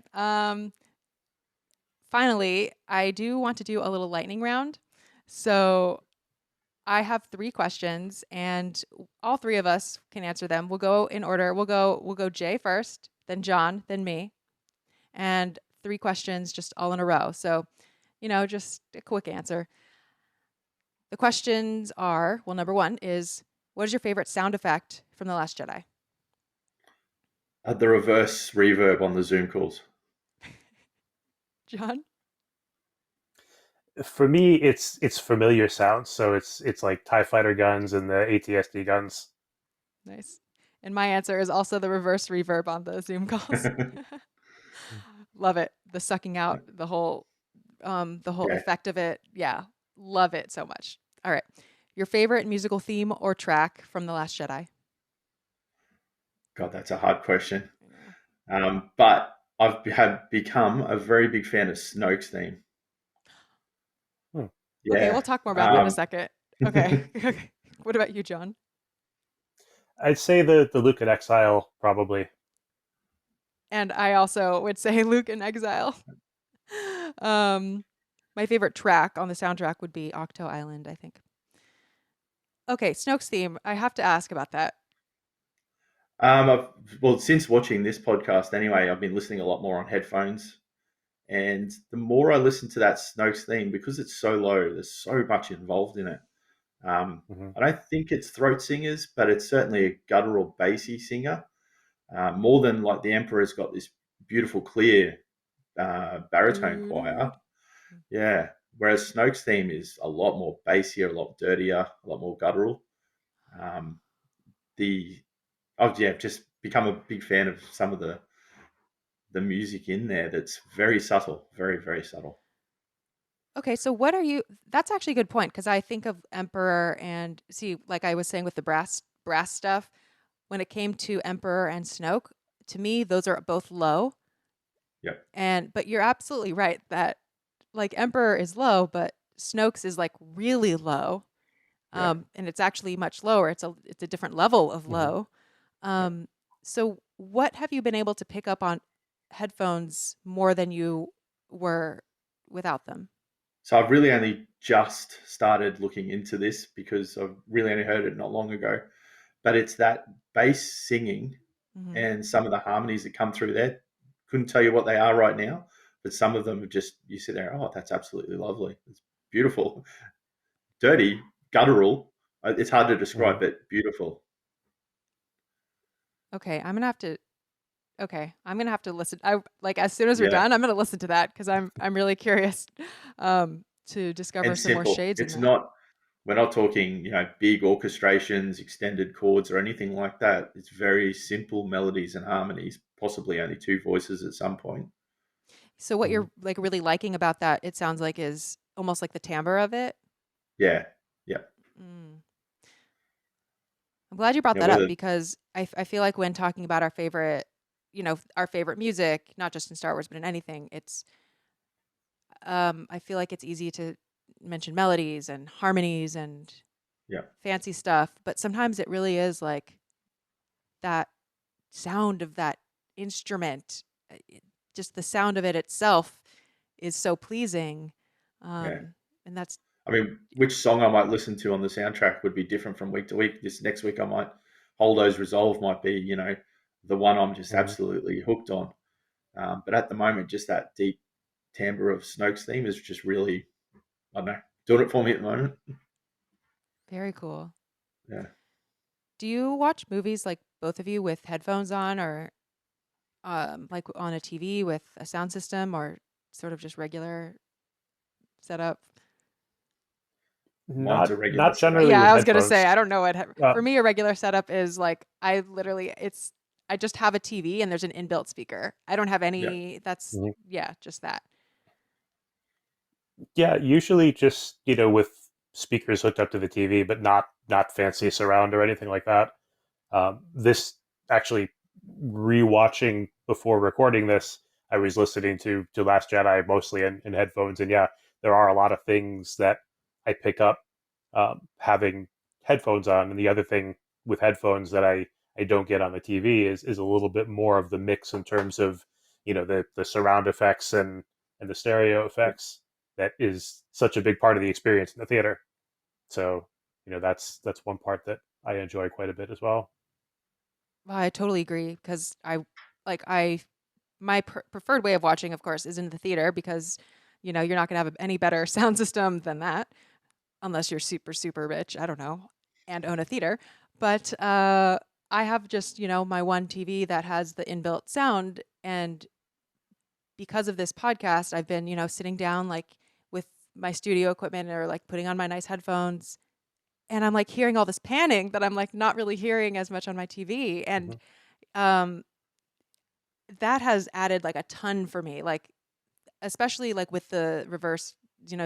Speaker 1: finally, I do want to do a little lightning round. So I have 3 questions, and all 3 of us can answer them. We'll go in order. We'll go Jay first, then John, then me, and 3 questions just all in a row. So, just a quick answer. The questions are, well, number 1 is, what is your favorite sound effect from The Last Jedi?
Speaker 2: The reverse reverb on the Zoom calls.
Speaker 1: John?
Speaker 3: For me, it's familiar sounds. So it's like TIE fighter guns and the ATSD guns.
Speaker 1: Nice. And my answer is also the reverse reverb on the Zoom calls. Love it. The sucking out, the whole effect of it. Yeah. Love it so much. All right. Your favorite musical theme or track from The Last Jedi?
Speaker 2: God, that's a hard question. But I've become a very big fan of Snoke's theme.
Speaker 3: Hmm.
Speaker 1: Okay, we'll
Speaker 2: Yeah.
Speaker 1: talk more about that in a second. Okay. Okay. What about you, John?
Speaker 3: I'd say the Luke in Exile probably.
Speaker 1: And I also would say Luke in Exile. um, my favorite track on the soundtrack would be Octo Island, I think. Okay, Snoke's theme. I have to ask about that.
Speaker 2: Well, since watching this podcast anyway, I've been listening a lot more on headphones. And the more I listen to that Snoke's theme, because it's so low, there's so much involved in it.
Speaker 3: Hmm.
Speaker 2: I don't think it's throat singers, but it's certainly a guttural, bassy singer. More than like the Emperor's got this beautiful, clear baritone choir. Yeah. Whereas Snoke's theme is a lot more bassier, a lot dirtier, a lot more guttural. Um, the I've just become a big fan of some of the music in there. That's very subtle, very very subtle.
Speaker 1: Okay, so what are you? That's actually a good point because I think of Emperor and see, like I was saying with the brass stuff, when it came to Emperor and Snoke, to me those are both low.
Speaker 2: Yep.
Speaker 1: And but you're absolutely right that like Emperor is low, but Snoke's is like really low.
Speaker 2: Yeah.
Speaker 1: And it's actually much lower. It's a different level of
Speaker 3: Hmm.
Speaker 1: low.
Speaker 2: Yeah.
Speaker 1: So what have you been able to pick up on headphones more than you were without them?
Speaker 2: So I've really only just started looking into this because I've really only heard it not long ago. But it's that bass singing
Speaker 1: Hmm.
Speaker 2: and some of the harmonies that come through there. Couldn't tell you what they are right now, but some of them are just you sit there, oh, that's absolutely lovely. It's beautiful, dirty, guttural. It's hard to
Speaker 3: Hmm.
Speaker 2: describe, but beautiful.
Speaker 1: Okay, I'm gonna have to listen. I like as soon as we're
Speaker 2: Yeah,
Speaker 1: done, I'm gonna listen to that because I'm really curious to discover
Speaker 2: and
Speaker 1: some more
Speaker 2: simple.
Speaker 1: shades in
Speaker 2: It's
Speaker 1: that.
Speaker 2: not. We're not talking, big orchestrations, extended chords, or anything like that. It's very simple melodies and harmonies, possibly only two voices at some point.
Speaker 1: So what
Speaker 3: Hmm.
Speaker 1: you're like really liking about that, it sounds like, is almost like the timbre of it.
Speaker 2: Yeah, yeah,
Speaker 1: Mm. I'm glad you brought
Speaker 2: yeah.
Speaker 1: that up
Speaker 2: Whether
Speaker 1: because I feel like when talking about our favorite, our favorite music, not just in Star Wars but in anything, it's I feel like it's easy to mention melodies and harmonies and
Speaker 2: yeah,
Speaker 1: fancy stuff, but sometimes it really is like that sound of that instrument, just the sound of it itself is so pleasing.
Speaker 2: yeah.
Speaker 1: And that's
Speaker 2: I mean, which song I might listen to on the soundtrack would be different from week to week. This next week, I might Holdo's Resolve might be, the one I'm just
Speaker 3: Hmm.
Speaker 2: absolutely hooked on. But at the moment, just that deep timbre of Snoke's theme is just really, I don't know, doing it for me at the moment.
Speaker 1: very cool.
Speaker 2: Yeah.
Speaker 1: Do you watch movies like both of you with headphones on or like on a TV with a sound system or sort of just regular setup?
Speaker 2: Mine's a
Speaker 3: Not
Speaker 2: regular
Speaker 3: not
Speaker 2: setup.
Speaker 3: generally
Speaker 1: Yeah,
Speaker 3: with
Speaker 1: I was gonna say
Speaker 3: headphones.
Speaker 1: I don't know what
Speaker 3: Uh,
Speaker 1: for me a regular setup is like I just have a TV and there's an inbuilt speaker. I don't have
Speaker 2: Yeah.
Speaker 1: any. That's
Speaker 3: mhm.
Speaker 1: yeah, just that.
Speaker 3: Yeah, usually just with speakers hooked up to the TV, but not fancy surround or anything like that. This actually rewatching before recording this, I was listening to Last Jedi mostly in headphones, and yeah, there are a lot of things that I pick up having headphones on. And the other thing with headphones that I don't get on the TV is a little bit more of the mix in terms of the surround effects and the stereo
Speaker 2: Yeah.
Speaker 3: effects that is such a big part of the experience in the theater. So that's one part that I enjoy quite a bit as well.
Speaker 1: Well, I totally agree because I my preferred way of watching, of course, is in the theater because you're not gonna have any better sound system than that unless you're super super rich. I don't know, and own a theater. But I have just my one TV that has the inbuilt sound, and because of this podcast, I've been sitting down like with my studio equipment or like putting on my nice headphones, and I'm like hearing all this panning that I'm like not really hearing as much on my TV, and
Speaker 3: Hmm.
Speaker 1: um, that has added like a ton for me. Like especially like with the reverse,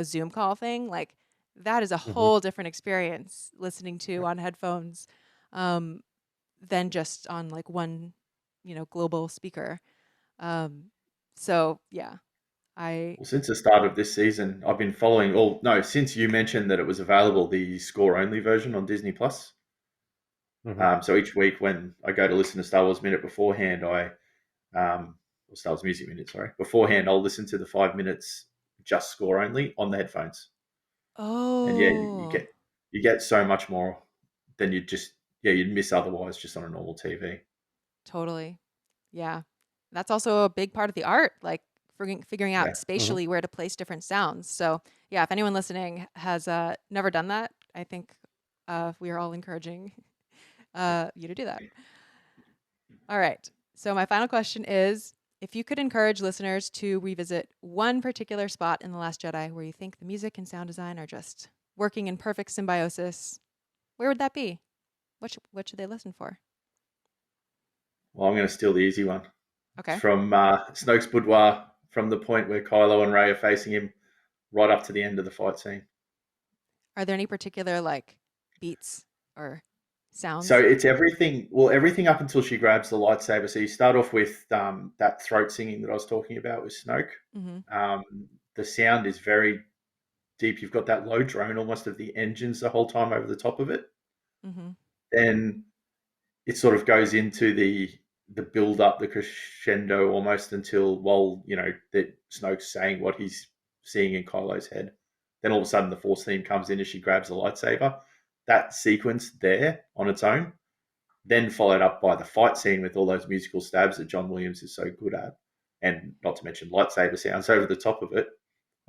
Speaker 1: Zoom call thing, like that is a
Speaker 3: Hmm.
Speaker 1: whole different experience listening to
Speaker 2: Yeah.
Speaker 1: on headphones um, than just on like one, global speaker. Um, So yeah, I
Speaker 2: Well, since the start of this season, I've been following since you mentioned that it was available, the score only version on Disney Plus.
Speaker 3: Mm-hmm.
Speaker 2: So each week when I go to listen to Star Wars Minute beforehand, or Star Wars Music Minute, sorry, beforehand, I'll listen to the 5 minutes just score only on the headphones. And yeah,
Speaker 1: oh
Speaker 2: you get so much more than you'd miss otherwise just on a normal TV.
Speaker 1: totally. Yeah. That's also a big part of the art, like figuring out
Speaker 2: Yeah.
Speaker 3: Mm-hmm.
Speaker 1: spatially where to place different sounds. So, yeah, if anyone listening has never done that, I think we are all encouraging you to do that. All right. So, my final question is, if you could encourage listeners to revisit one particular spot in The Last Jedi where you think the music and sound design are just working in perfect symbiosis, where would that be? What should they listen for?
Speaker 2: Well, I'm going to steal the easy one. It's
Speaker 1: Okay.
Speaker 2: from Snoke's boudoir, from the point where Kylo and Rey are facing him, right up to the end of the fight scene.
Speaker 1: Are there any particular like beats or
Speaker 2: So
Speaker 1: sounds?
Speaker 2: it's everything. Well, everything up until she grabs the lightsaber. So you start off with that throat singing that I was talking about with Snoke.
Speaker 1: Mm-hmm.
Speaker 2: Um, the sound is very deep. You've got that low drone almost of the engines the whole time over the top of it.
Speaker 1: Mm-hmm.
Speaker 2: Then it sort of goes into the build up, the crescendo almost until that Snoke's saying what he's seeing in Kylo's head. Then all of a sudden the Force theme comes in as she grabs the lightsaber. That sequence there on its own, then followed up by the fight scene with all those musical stabs that John Williams is so good at, and not to mention lightsaber sounds over the top of it.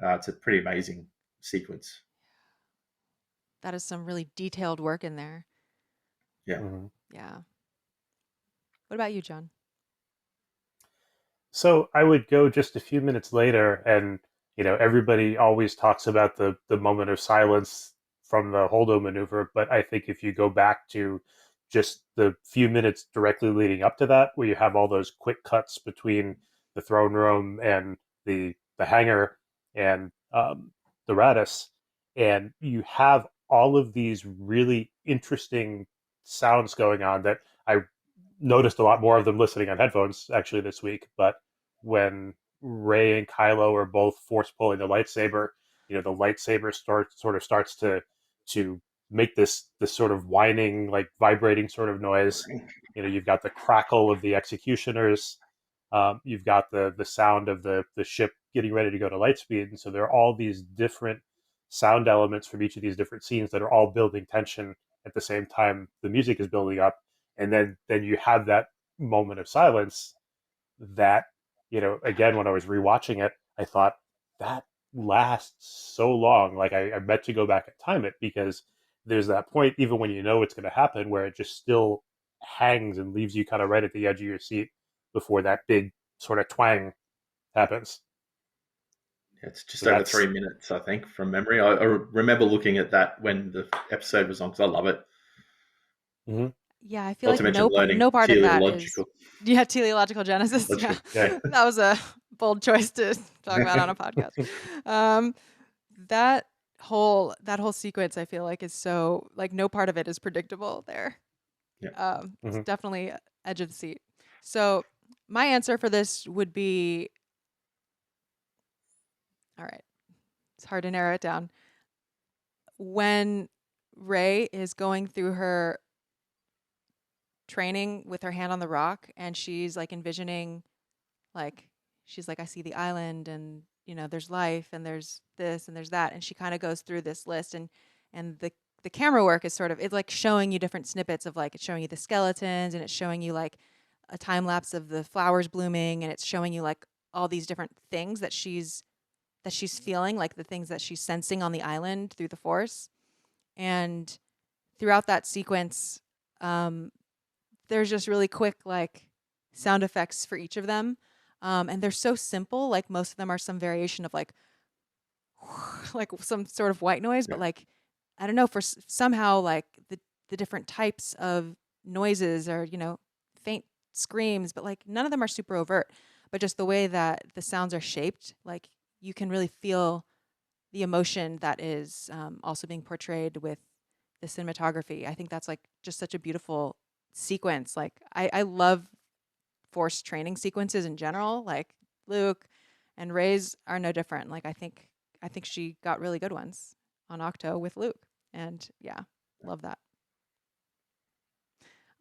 Speaker 2: It's a pretty amazing sequence.
Speaker 1: That is some really detailed work in there.
Speaker 2: Yeah.
Speaker 3: Mm-hmm.
Speaker 1: Yeah. What about you, John?
Speaker 3: So I would go just a few minutes later, and everybody always talks about the moment of silence from the Holdo maneuver, but I think if you go back to just the few minutes directly leading up to that, where you have all those quick cuts between the throne room and the hangar and the Radis, and you have all of these really interesting sounds going on that I noticed a lot more of them listening on headphones actually this week. But when Rey and Kylo are both force pulling the lightsaber, the lightsaber starts to make this sort of whining, like vibrating sort of noise. You've got the crackle of the executioners. You've got the sound of the ship getting ready to go to lightspeed, and so there are all these different sound elements from each of these different scenes that are all building tension at the same time the music is building up, and then you have that moment of silence that again, when I was rewatching it, I thought that lasts so long. Like I meant to go back and time it, because there's that point, even when you know it's going to happen, where it just still hangs and leaves you kind of right at the edge of your seat before that big sort of twang happens.
Speaker 2: It's just
Speaker 3: So
Speaker 2: over
Speaker 3: that's
Speaker 2: 3 minutes, I think, from memory. I remember looking at that when the episode was on because I love it.
Speaker 3: mhm.
Speaker 1: Yeah, I feel
Speaker 2: Not
Speaker 1: like
Speaker 2: to mention learning
Speaker 1: no part of that is
Speaker 2: teleological.
Speaker 1: yeah, teleological genesis. Yeah.
Speaker 2: Logical.
Speaker 3: Yeah.
Speaker 1: That was a bold choice to talk about on a podcast. Um that that whole sequence I feel like is so like no part of it is predictable there.
Speaker 2: Yeah.
Speaker 1: It's
Speaker 3: Mhm.
Speaker 1: definitely edge of the seat. So my answer for this would be all right. It's hard to narrow it down. When Rey is going through her training with her hand on the rock and she's like envisioning like she's like I see the island and there's life and there's this and there's that and she kind of goes through this list and the camera work is sort of it's like showing you different snippets of like it's showing you the skeletons and it's showing you like a time lapse of the flowers blooming and it's showing you like all these different things that she's feeling like the things that she's sensing on the island through the force and throughout that sequence um, there's just really quick like sound effects for each of them. And they're so simple. Like most of them are some variation of like like some sort of white noise,
Speaker 2: Yeah.
Speaker 1: but like I don't know for somehow like the different types of noises or faint screams, but like none of them are super overt. But just the way that the sounds are shaped, like you can really feel the emotion that is also being portrayed with the cinematography. I think that's like just such a beautiful sequence. Like I love forced training sequences in general. Like Luke, and Rey's are no different. Like I think she got really good ones on Octo with Luke, and yeah, love that.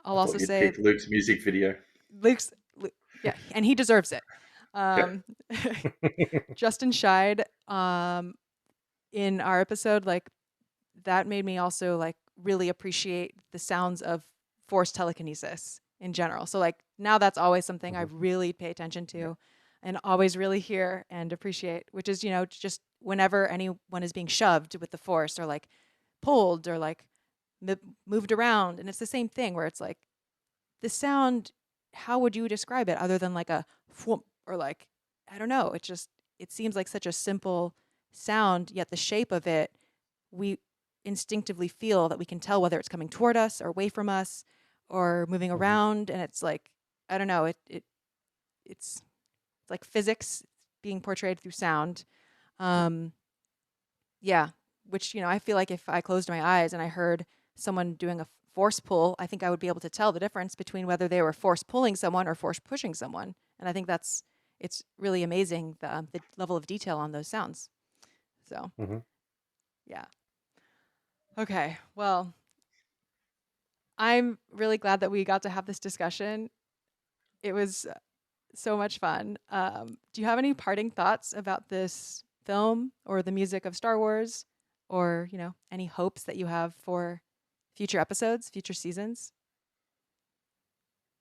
Speaker 1: I'll
Speaker 2: I
Speaker 1: also
Speaker 2: thought you'd
Speaker 1: say
Speaker 2: pick Luke's music video.
Speaker 1: Luke's, yeah, and he deserves it.
Speaker 2: Yeah.
Speaker 1: Justin Scheid, in our episode, like that made me also like really appreciate the sounds of force telekinesis in general. So like now that's always something I really pay attention to and always really hear and appreciate, which is, you know, just whenever anyone is being shoved with the force or like pulled or like moved around. And it's the same thing where it's like the sound, how would you describe it other than like a whoop or like, I don't know. It seems like such a simple sound, yet the shape of it, we instinctively feel that we can tell whether it's coming toward us or away from us or moving around. And it's like, I don't know, it's like physics being portrayed through sound. Yeah, which, you know, I feel like if I closed my eyes and I heard someone doing a force pull, I think I would be able to tell the difference between whether they were force pulling someone or force pushing someone. And I think it's really amazing the level of detail on those sounds. So, yeah. Okay, well, I'm really glad that we got to have this discussion. It was so much fun. Do you have any parting thoughts about this film or the music of Star Wars, or, you know, any hopes that you have for future episodes, future seasons?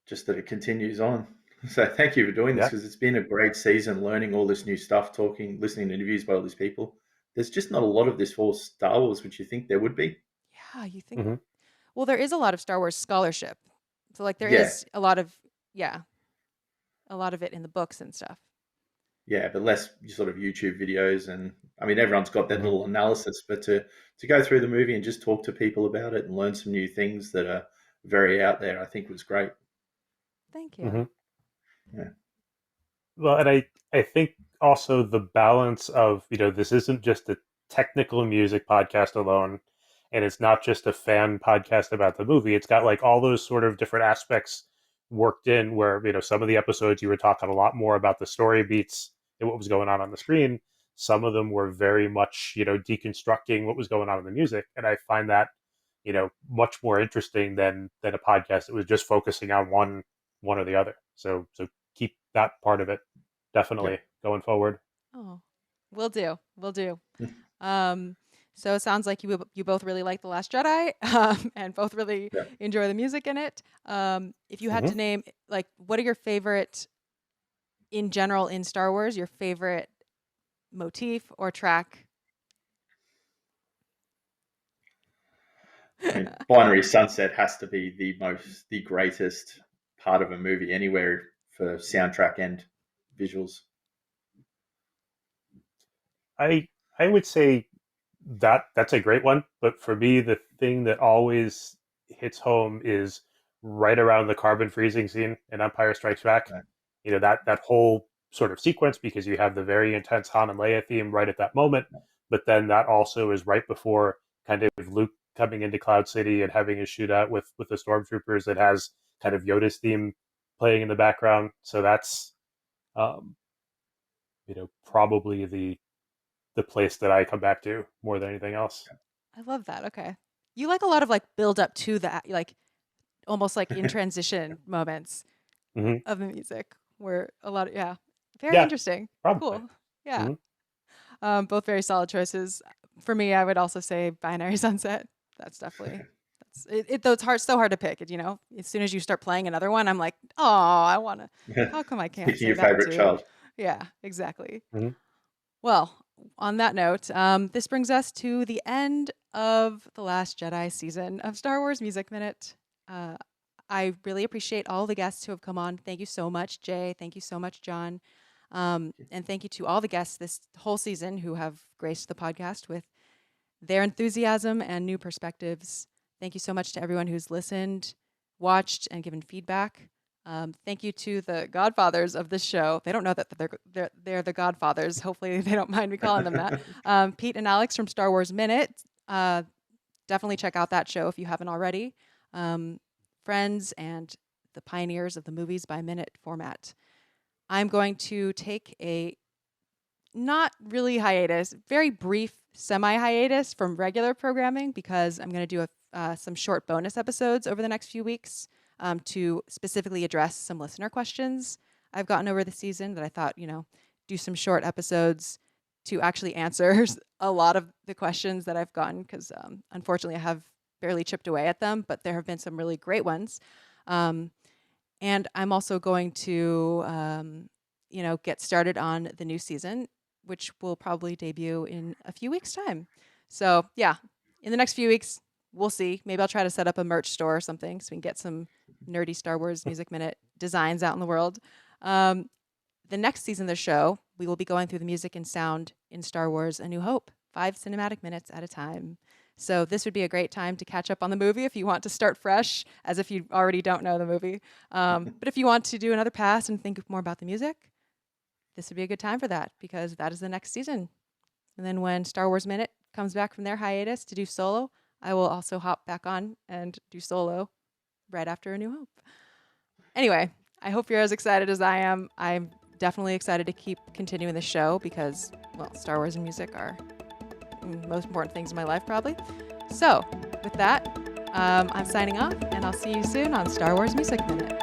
Speaker 2: Just that it continues on. So thank you for doing this,
Speaker 3: Yeah.
Speaker 2: because it's been a great season, learning all this new stuff, talking, listening to interviews by all these people. There's just not a lot of this for Star Wars, which you think there would be.
Speaker 1: Yeah, you think? Well, there is a lot of Star Wars scholarship, so like there
Speaker 2: Yeah.
Speaker 1: is a lot of a lot of it in the books and stuff.
Speaker 2: Yeah, but less sort of YouTube videos. And I mean, everyone's got that little analysis, but to go through the movie and just talk to people about it and learn some new things that are very out there, I think was great.
Speaker 1: Thank you.
Speaker 2: Yeah.
Speaker 3: Well, and I think also the balance of, you know, this isn't just a technical music podcast alone, and it's not just a fan podcast about the movie. It's got like all those sort of different aspects worked in where, you know, some of the episodes you were talking a lot more about the story beats and what was going on the screen. Some of them were very much, you know, deconstructing what was going on in the music. And I find that, you know, much more interesting than a podcast that was just focusing on one or the other. So keep that part of it definitely going forward.
Speaker 1: Oh, will do. Will do. So it sounds like you both really like The Last Jedi, and both really
Speaker 2: Yeah.
Speaker 1: enjoy the music in it. If you had to name, like, what are your favorite, in general, in Star Wars, your favorite motif or track?
Speaker 2: I mean, Binary Sunset has to be the greatest part of a movie anywhere for soundtrack and visuals.
Speaker 3: I would say that's a great one, but for me, the thing that always hits home is right around the carbon freezing scene in Empire Strikes Back.
Speaker 2: Right.
Speaker 3: You know, that whole sort of sequence, because you have the very intense Han and Leia theme right at that moment, but then that also is right before kind of Luke coming into Cloud City and having a shootout with the stormtroopers that has kind of Yoda's theme playing in the background. So that's you know, probably the place that I come back to more than anything else.
Speaker 1: I love that. Okay. You like a lot of like build up to that, like almost like in transition moments of the music where a lot of, very
Speaker 3: Yeah,
Speaker 1: interesting.
Speaker 3: probably.
Speaker 1: Cool. Yeah. Both very solid choices. For me, I would also say Binary Sunset. That's definitely though it's so hard to pick. You know, as soon as you start playing another one, I'm like, oh, I want to. How come I can't
Speaker 2: Picking
Speaker 1: say
Speaker 2: your
Speaker 1: that
Speaker 2: favorite
Speaker 1: too?
Speaker 2: child.
Speaker 1: Yeah, exactly. Well, on that note, this brings us to the end of the Last Jedi season of Star Wars Music Minute. I really appreciate all the guests who have come on. Thank you so much, Jay. Thank you so much, John. And thank you to all the guests this whole season who have graced the podcast with their enthusiasm and new perspectives. Thank you so much to everyone who's listened, watched, and given feedback. Thank you to the godfathers of this show. They don't know that they're the godfathers. Hopefully, they don't mind me calling them that. Pete and Alex from Star Wars Minute. Definitely check out that show if you haven't already. Friends and the pioneers of the movies by minute format. I'm going to take a not really hiatus, very brief semi-hiatus from regular programming because I'm going to do some short bonus episodes over the next few weeks to specifically address some listener questions I've gotten over the season that I thought, do some short episodes to actually answer a lot of the questions that I've gotten because unfortunately I have barely chipped away at them, but there have been some really great ones. And I'm also going to, get started on the new season, which will probably debut in a few weeks' time. So yeah, in the next few weeks, we'll see. Maybe I'll try to set up a merch store or something so we can get some nerdy Star Wars Music Minute designs out in the world. The next season of the show, we will be going through the music and sound in Star Wars A New Hope, 5 cinematic minutes at a time. So this would be a great time to catch up on the movie if you want to start fresh, as if you already don't know the movie. But if you want to do another pass and think more about the music, this would be a good time for that because that is the next season. And then when Star Wars Minute comes back from their hiatus to do solo, I will also hop back on and do solo right after A New Hope. Anyway, I hope you're as excited as I am. I'm definitely excited to keep continuing the show because, well, Star Wars and music are the most important things in my life, probably. So, with that, I'm signing off, and I'll see you soon on Star Wars Music Minute.